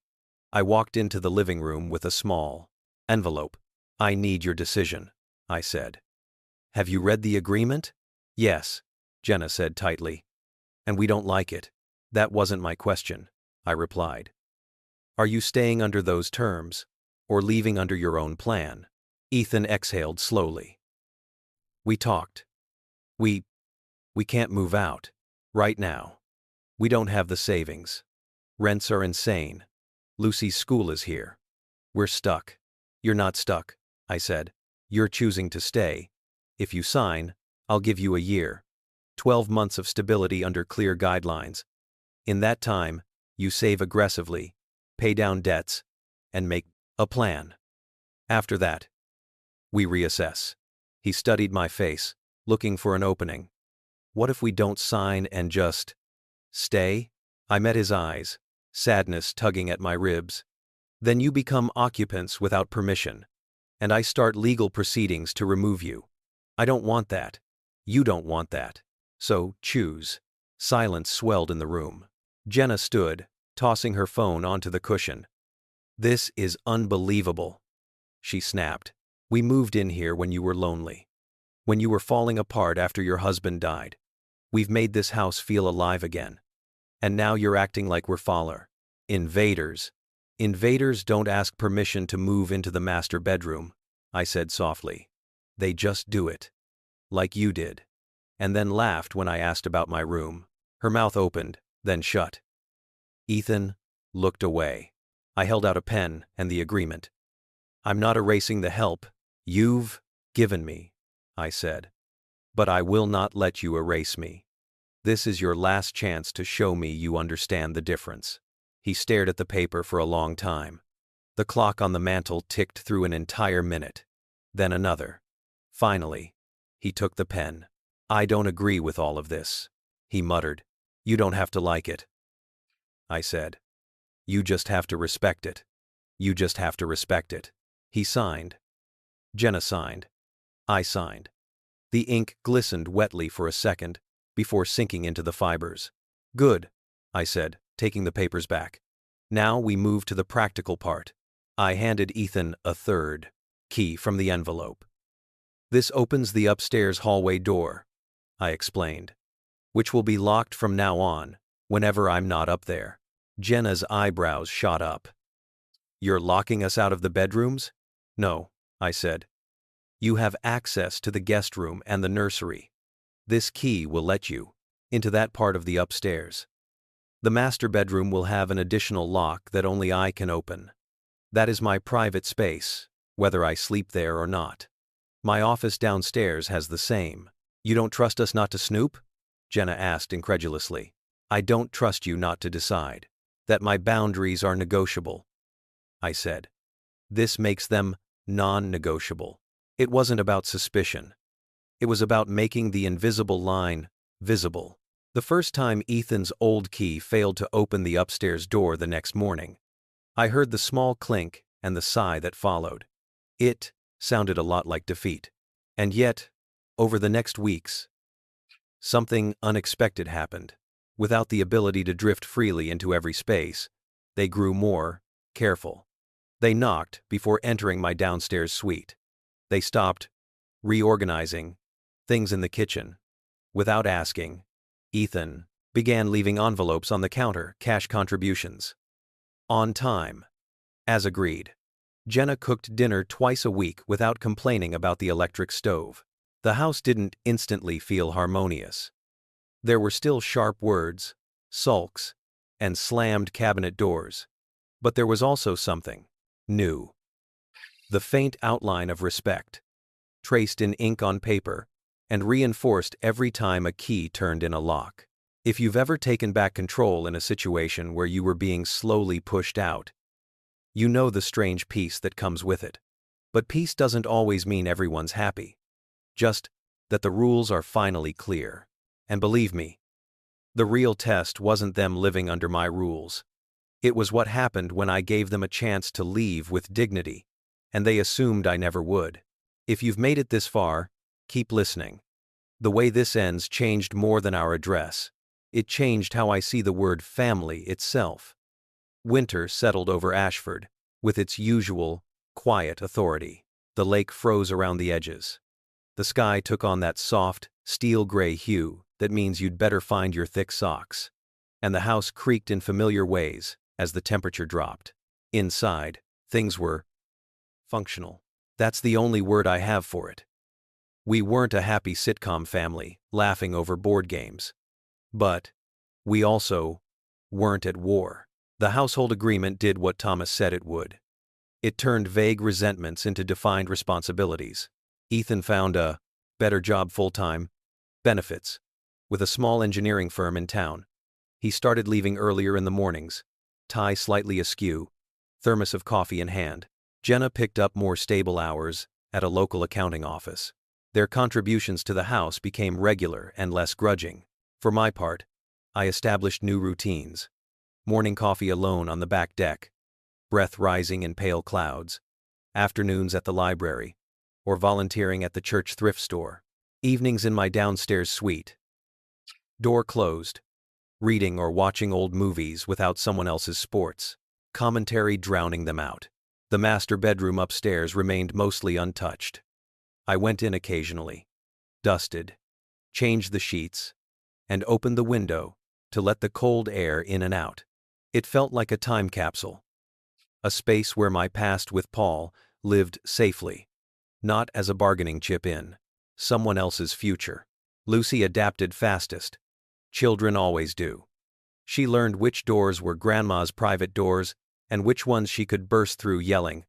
A: I walked into the living room with a small envelope. "I need your decision," I said. "Have you read the agreement?" "Yes," Jenna said tightly. "And we don't like it." "That wasn't my question," I replied. "Are you staying under those terms, or leaving under your own plan?" Ethan exhaled slowly. "We talked. We can't move out. Right now. We don't have the savings. Rents are insane. Lucy's school is here. We're stuck." "You're not stuck," I said. "You're choosing to stay. If you sign, I'll give you a year. 12 months of stability under clear guidelines. In that time, you save aggressively, pay down debts, and make a plan. After that, we reassess. He studied my face, looking for an opening. What if we don't sign and just stay? I met his eyes, sadness tugging at my ribs. Then you become occupants without permission, and I start legal proceedings to remove you. I don't want that. You don't want that. So, choose. Silence swelled in the room. Jenna stood, tossing her phone onto the cushion. This is unbelievable, she snapped. We moved in here when you were lonely. When you were falling apart after your husband died. We've made this house feel alive again. And now you're acting like we're faller. Invaders. Invaders don't ask permission to move into the master bedroom, I said softly. They just do it. Like you did. And then laughed when I asked about my room. Her mouth opened, then shut. Ethan looked away. I held out a pen and the agreement. I'm not erasing the help you've given me, I said. But I will not let you erase me. This is your last chance to show me you understand the difference. He stared at the paper for a long time. The clock on the mantel ticked through an entire minute. Then another. Finally, he took the pen. I don't agree with all of this, he muttered. You don't have to like it, I said. You just have to respect it. You just have to respect it. He signed. Jenna signed. I signed. The ink glistened wetly for a second before sinking into the fibers. Good, I said, taking the papers back. Now we move to the practical part. I handed Ethan a third key from the envelope. This opens the upstairs hallway door, I explained, which will be locked from now on, whenever I'm not up there. Jenna's eyebrows shot up. You're locking us out of the bedrooms? No, I said. You have access to the guest room and the nursery. This key will let you into that part of the upstairs. The master bedroom will have an additional lock that only I can open. That is my private space, whether I sleep there or not. My office downstairs has the same. You don't trust us not to snoop? Jenna asked incredulously. I don't trust you not to decide that my boundaries are negotiable, I said. This makes them non-negotiable. It wasn't about suspicion. It was about making the invisible line visible. The first time Ethan's old key failed to open the upstairs door the next morning, I heard the small clink and the sigh that followed. It sounded a lot like defeat. And yet, over the next weeks, something unexpected happened. Without the ability to drift freely into every space, they grew more careful. They knocked before entering my downstairs suite. They stopped reorganizing things in the kitchen. Without asking, Ethan began leaving envelopes on the counter, cash contributions. On time. As agreed. Jenna cooked dinner twice a week without complaining about the electric stove. The house didn't instantly feel harmonious. There were still sharp words, sulks, and slammed cabinet doors. But there was also something new. The faint outline of respect, traced in ink on paper, and reinforced every time a key turned in a lock. If you've ever taken back control in a situation where you were being slowly pushed out, you know the strange peace that comes with it. But peace doesn't always mean everyone's happy. Just that the rules are finally clear. And believe me, the real test wasn't them living under my rules. It was what happened when I gave them a chance to leave with dignity, and they assumed I never would. If you've made it this far, keep listening. The way this ends changed more than our address. It changed how I see the word family itself. Winter settled over Ashford, with its usual, quiet authority. The lake froze around the edges. The sky took on that soft, steel-gray hue that means you'd better find your thick socks. And the house creaked in familiar ways as the temperature dropped. Inside, things were functional. That's the only word I have for it. We weren't a happy sitcom family, laughing over board games. But we also weren't at war. The household agreement did what Thomas said it would. It turned vague resentments into defined responsibilities. Ethan found a better job full-time, Benefits. With a small engineering firm in town. He started leaving earlier in the mornings, tie slightly askew, thermos of coffee in hand. Jenna picked up more stable hours at a local accounting office. Their contributions to the house became regular and less grudging. For my part, I established new routines. Morning coffee alone on the back deck, breath rising in pale clouds, afternoons at the library, or volunteering at the church thrift store, evenings in my downstairs suite. Door closed, reading or watching old movies without someone else's sports, commentary drowning them out. The master bedroom upstairs remained mostly untouched. I went in occasionally, dusted, changed the sheets, and opened the window to let the cold air in and out. It felt like a time capsule, a space where my past with Paul lived safely, not as a bargaining chip in someone else's future. Lucy adapted fastest. Children always do. She learned which doors were Grandma's private doors and which ones she could burst through yelling,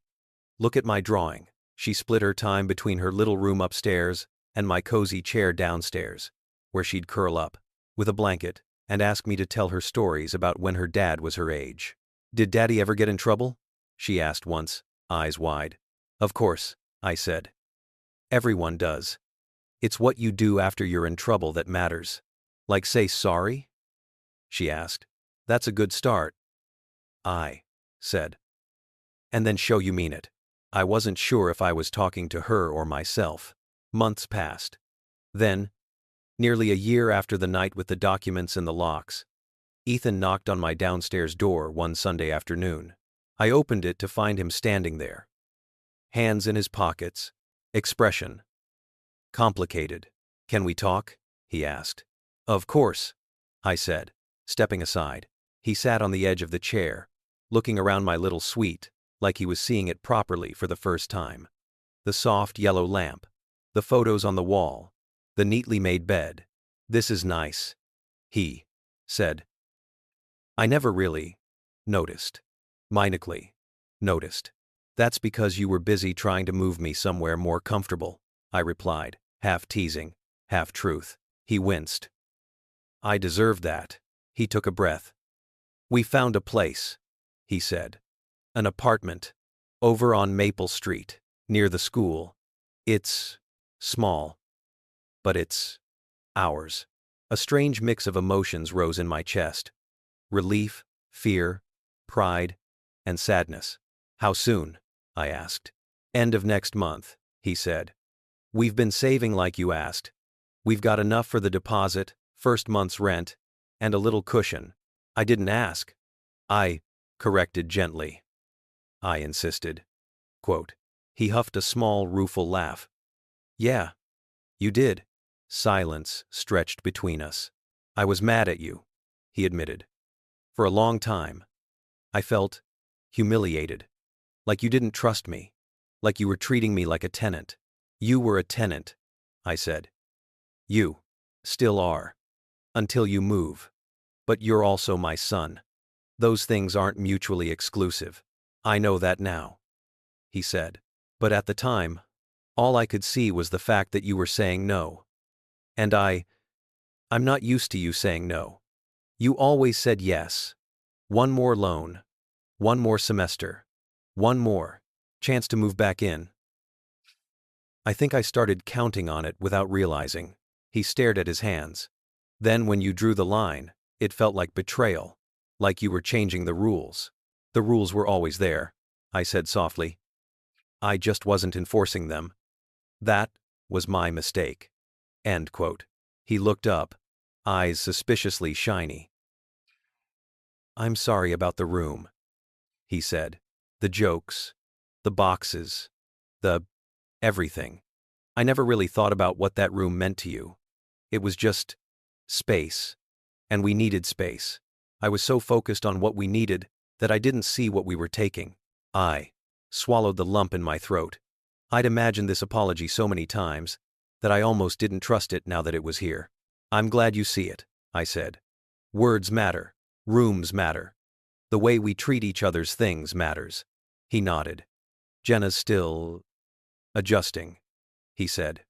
A: "Look at my drawing." She split her time between her little room upstairs and my cozy chair downstairs, where she'd curl up with a blanket and ask me to tell her stories about when her dad was her age. "Did Daddy ever get in trouble?" she asked once, eyes wide. "Of course," I said. "Everyone does. It's what you do after you're in trouble that matters." "Like say sorry?" she asked. "That's a good start," I said. "And then show you mean it." I wasn't sure if I was talking to her or myself. Months passed. Then, nearly a year after the night with the documents and the locks, Ethan knocked on my downstairs door one Sunday afternoon. I opened it to find him standing there, hands in his pockets, expression complicated. "Can we talk?" he asked. "Of course," I said, stepping aside. He sat on the edge of the chair, looking around my little suite like he was seeing it properly for the first time. The soft yellow lamp, the photos on the wall, the neatly made bed. "This is nice," he said. "I never really noticed." Minically noticed. "That's because you were busy trying to move me somewhere more comfortable," I replied, half teasing, half truth. He winced. "I deserved that." He took a breath. "We found a place," he said. "An apartment. Over on Maple Street, near the school. It's small, but it's ours." A strange mix of emotions rose in my chest. Relief, fear, pride, and sadness. "How soon?" I asked. "End of next month," he said. "We've been saving like you asked. We've got enough for the deposit, first month's rent, and a little cushion." "I didn't ask," I corrected gently. I insisted. Quote. He huffed a small, rueful laugh. "Yeah, you did." Silence stretched between us. "I was mad at you," he admitted. "For a long time. I felt humiliated. Like you didn't trust me. Like you were treating me like a tenant." "You were a tenant," I said. "You still are. Until you move. But you're also my son. Those things aren't mutually exclusive." "I know that now," he said. "But at the time, all I could see was the fact that you were saying no. And I'm not used to you saying no. You always said yes. One more loan. One more semester. One more chance to move back in." I think I started counting on it without realizing. He stared at his hands. "Then when you drew the line, it felt like betrayal. Like you were changing the rules." "The rules were always there," I said softly. "I just wasn't enforcing them. That was my mistake." End quote. He looked up, eyes suspiciously shiny. "I'm sorry about the room," he said. "The jokes, the boxes, the everything. I never really thought about what that room meant to you. It was just space. And we needed space. I was so focused on what we needed that I didn't see what we were taking." I swallowed the lump in my throat. I'd imagined this apology so many times that I almost didn't trust it now that it was here. "I'm glad you see it," I said. "Words matter. Rooms matter. The way we treat each other's things matters." He nodded. "Jenna's still adjusting," he said.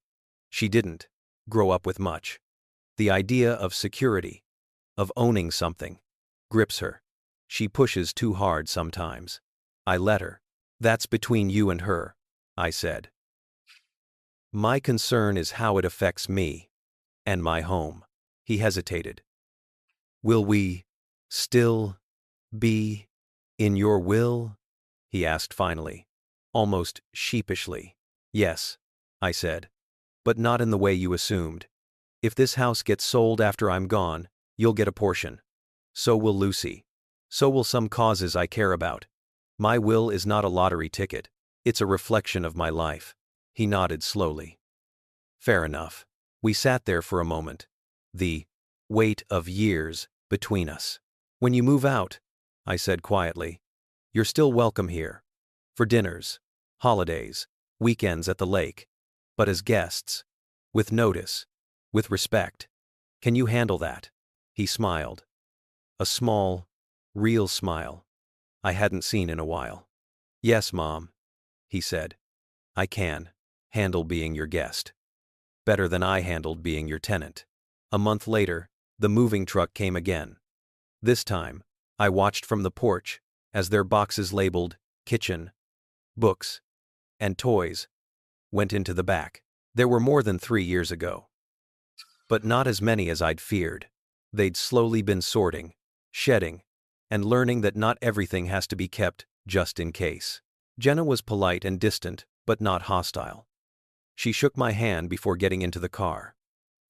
A: "She didn't grow up with much." The idea of security, of owning something, grips her. She pushes too hard sometimes. I let her. That's between you and her, I said. My concern is how it affects me and my home. He hesitated. Will we still be in your will? He asked finally, almost sheepishly. Yes, I said, but not in the way you assumed. If this house gets sold after I'm gone, you'll get a portion. So will Lucy. So will some causes I care about. My will is not a lottery ticket. It's a reflection of my life. He nodded slowly. Fair enough. We sat there for a moment. The weight of years between us. When you move out, I said quietly, you're still welcome here. For dinners, holidays, weekends at the lake. But as guests. With notice. With respect. Can you handle that? He smiled. A small, real smile I hadn't seen in a while. Yes, Mom, he said. I can handle being your guest. Better than I handled being your tenant. A month later, the moving truck came again. This time, I watched from the porch as their boxes labeled kitchen, books, and toys went into the back. There were more than 3 years ago. But not as many as I'd feared. They'd slowly been sorting, shedding, and learning that not everything has to be kept just in case. Jenna was polite and distant, but not hostile. She shook my hand before getting into the car.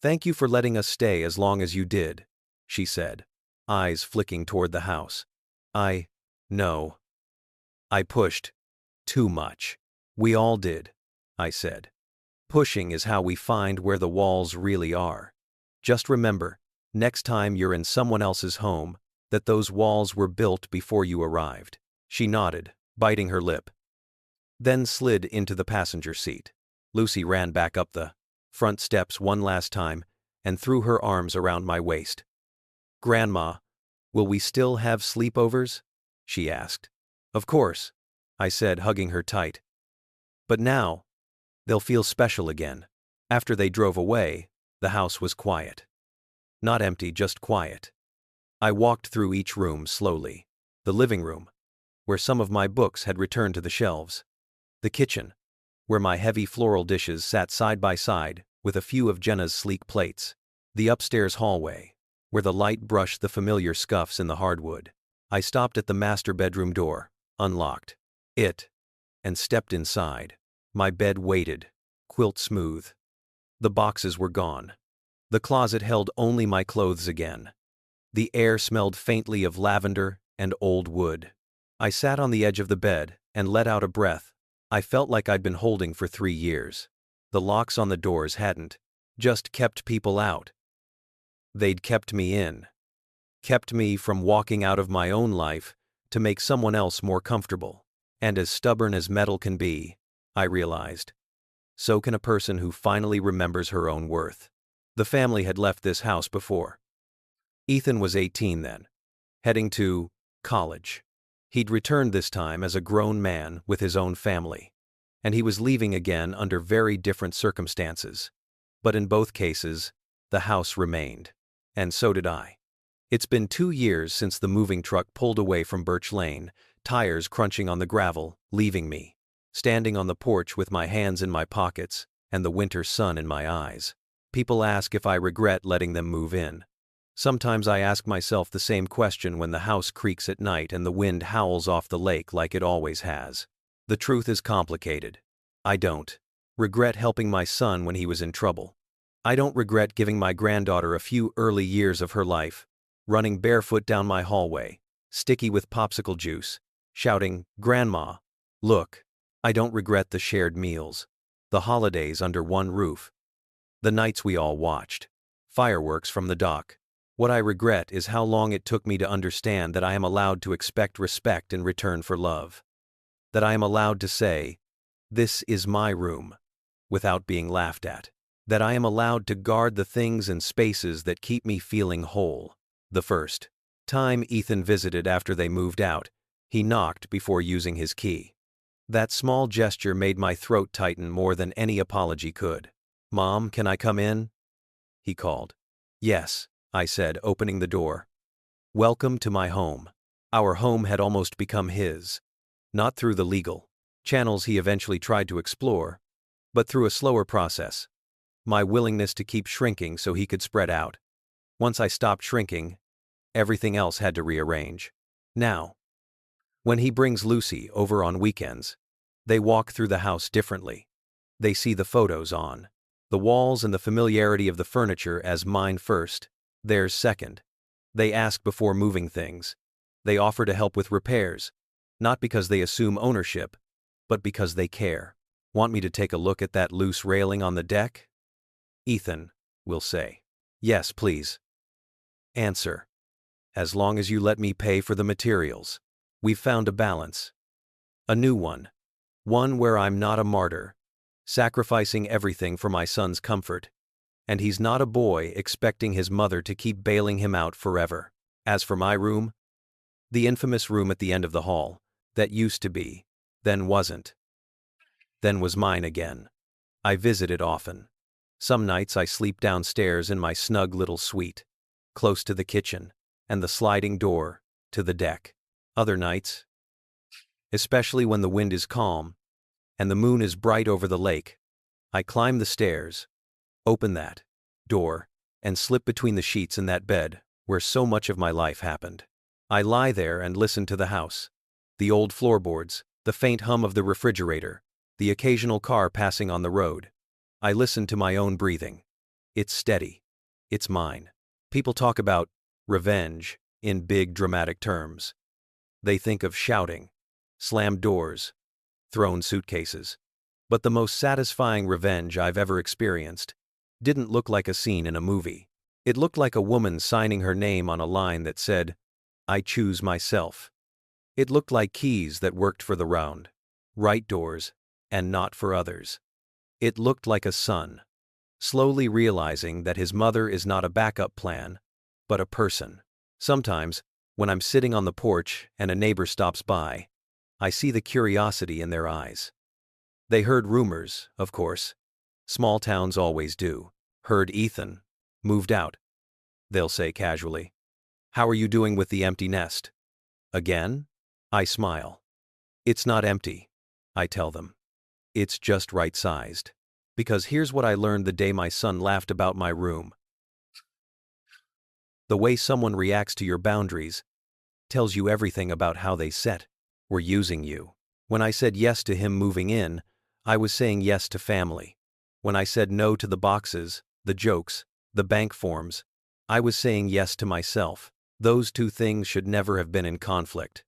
A: Thank you for letting us stay as long as you did, she said, eyes flicking toward the house. No. I pushed. Too much. We all did, I said. Pushing is how we find where the walls really are. Just remember, next time you're in someone else's home, that those walls were built before you arrived. She nodded, biting her lip. Then slid into the passenger seat. Lucy ran back up the front steps one last time and threw her arms around my waist. Grandma, will we still have sleepovers? She asked. Of course, I said, hugging her tight. But now, they'll feel special again. After they drove away, the house was quiet. Not empty, just quiet. I walked through each room slowly. The living room, where some of my books had returned to the shelves. The kitchen, where my heavy floral dishes sat side by side with a few of Jenna's sleek plates. The upstairs hallway, where the light brushed the familiar scuffs in the hardwood. I stopped at the master bedroom door, unlocked it, and stepped inside. My bed waited, quilt smooth. The boxes were gone. The closet held only my clothes again. The air smelled faintly of lavender and old wood. I sat on the edge of the bed and let out a breath I felt like I'd been holding for 3 years. The locks on the doors hadn't just kept people out. They'd kept me in. Kept me from walking out of my own life to make someone else more comfortable. And as stubborn as metal can be, I realized, so can a person who finally remembers her own worth. The family had left this house before. Ethan was 18 then, heading to college. He'd returned this time as a grown man with his own family, and he was leaving again under very different circumstances. But in both cases, the house remained, and so did I. It's been 2 years since the moving truck pulled away from Birch Lane, tires crunching on the gravel, leaving me standing on the porch with my hands in my pockets and the winter sun in my eyes. People ask if I regret letting them move in. Sometimes I ask myself the same question when the house creaks at night and the wind howls off the lake like it always has. The truth is complicated. I don't regret helping my son when he was in trouble. I don't regret giving my granddaughter a few early years of her life, running barefoot down my hallway, sticky with popsicle juice, shouting, "Grandma, look." I don't regret the shared meals, the holidays under one roof, the nights we all watched fireworks from the dock. What I regret is how long it took me to understand that I am allowed to expect respect in return for love. That I am allowed to say, "This is my room," without being laughed at. That I am allowed to guard the things and spaces that keep me feeling whole. The first time Ethan visited after they moved out, he knocked before using his key. That small gesture made my throat tighten more than any apology could. "Mom, can I come in?" he called. Yes, I said, opening the door. Welcome to my home. Our home had almost become his. Not through the legal channels he eventually tried to explore, but through a slower process. My willingness to keep shrinking so he could spread out. Once I stopped shrinking, everything else had to rearrange. Now, when he brings Lucy over on weekends, they walk through the house differently. They see the photos on the walls and the familiarity of the furniture as mine first, theirs second. They ask before moving things. They offer to help with repairs, not because they assume ownership, but because they care. Want me to take a look at that loose railing on the deck? Ethan will say. Yes, please. Answer. As long as you let me pay for the materials. We've found a balance. A new one. One where I'm not a martyr, sacrificing everything for my son's comfort. And he's not a boy expecting his mother to keep bailing him out forever. As for my room, the infamous room at the end of the hall, that used to be, then wasn't, then was mine again. I visit it often. Some nights I sleep downstairs in my snug little suite, close to the kitchen, and the sliding door to the deck. Other nights, especially when the wind is calm, and the moon is bright over the lake, I climb the stairs, open that door, and slip between the sheets in that bed where so much of my life happened. I lie there and listen to the house. The old floorboards, the faint hum of the refrigerator, the occasional car passing on the road. I listen to my own breathing. It's steady. It's mine. People talk about revenge in big dramatic terms. They think of shouting, slammed doors, thrown suitcases. But the most satisfying revenge I've ever experienced didn't look like a scene in a movie. It looked like a woman signing her name on a line that said, "I choose myself." It looked like keys that worked for the round, right doors, and not for others. It looked like a son, slowly realizing that his mother is not a backup plan, but a person. Sometimes, when I'm sitting on the porch and a neighbor stops by, I see the curiosity in their eyes. They heard rumors, of course. Small towns always do. Heard Ethan moved out. They'll say casually, "How are you doing with the empty nest?" Again? I smile. It's not empty, I tell them. It's just right-sized. Because here's what I learned the day my son laughed about my room. The way someone reacts to your boundaries tells you everything about how they were using you. When I said yes to him moving in, I was saying yes to family. When I said no to the boxes, the jokes, the bank forms, I was saying yes to myself. Those two things should never have been in conflict.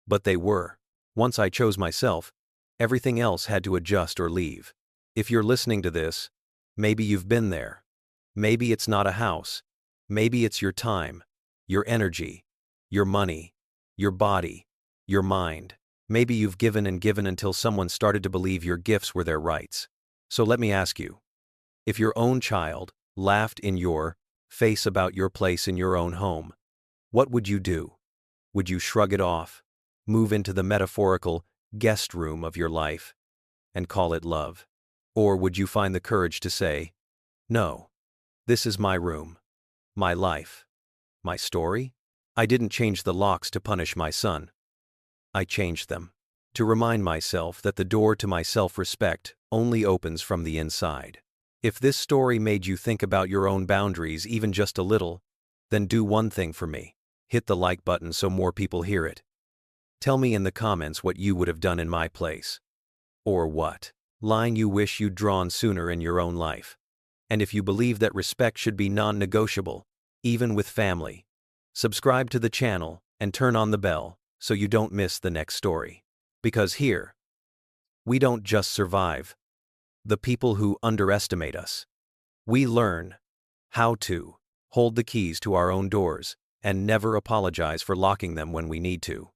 A: But they were. Once I chose myself, everything else had to adjust or leave. If you're listening to this, maybe you've been there. Maybe it's not a house. Maybe it's your time, your energy, your money, your body, your mind. Maybe you've given and given until someone started to believe your gifts were their rights. So let me ask you, if your own child laughed in your face about your place in your own home, what would you do? Would you shrug it off, move into the metaphorical guest room of your life, and call it love? Or would you find the courage to say, "No, this is my room, my life, my story"? I didn't change the locks to punish my son. I changed them to remind myself that the door to my self-respect only opens from the inside. If this story made you think about your own boundaries even just a little, then do one thing for me. Hit the like button so more people hear it. Tell me in the comments what you would have done in my place. Or what line you wish you'd drawn sooner in your own life. And if you believe that respect should be non-negotiable, even with family, subscribe to the channel and turn on the bell so you don't miss the next story. Because here, we don't just survive the people who underestimate us. We learn how to hold the keys to our own doors and never apologize for locking them when we need to.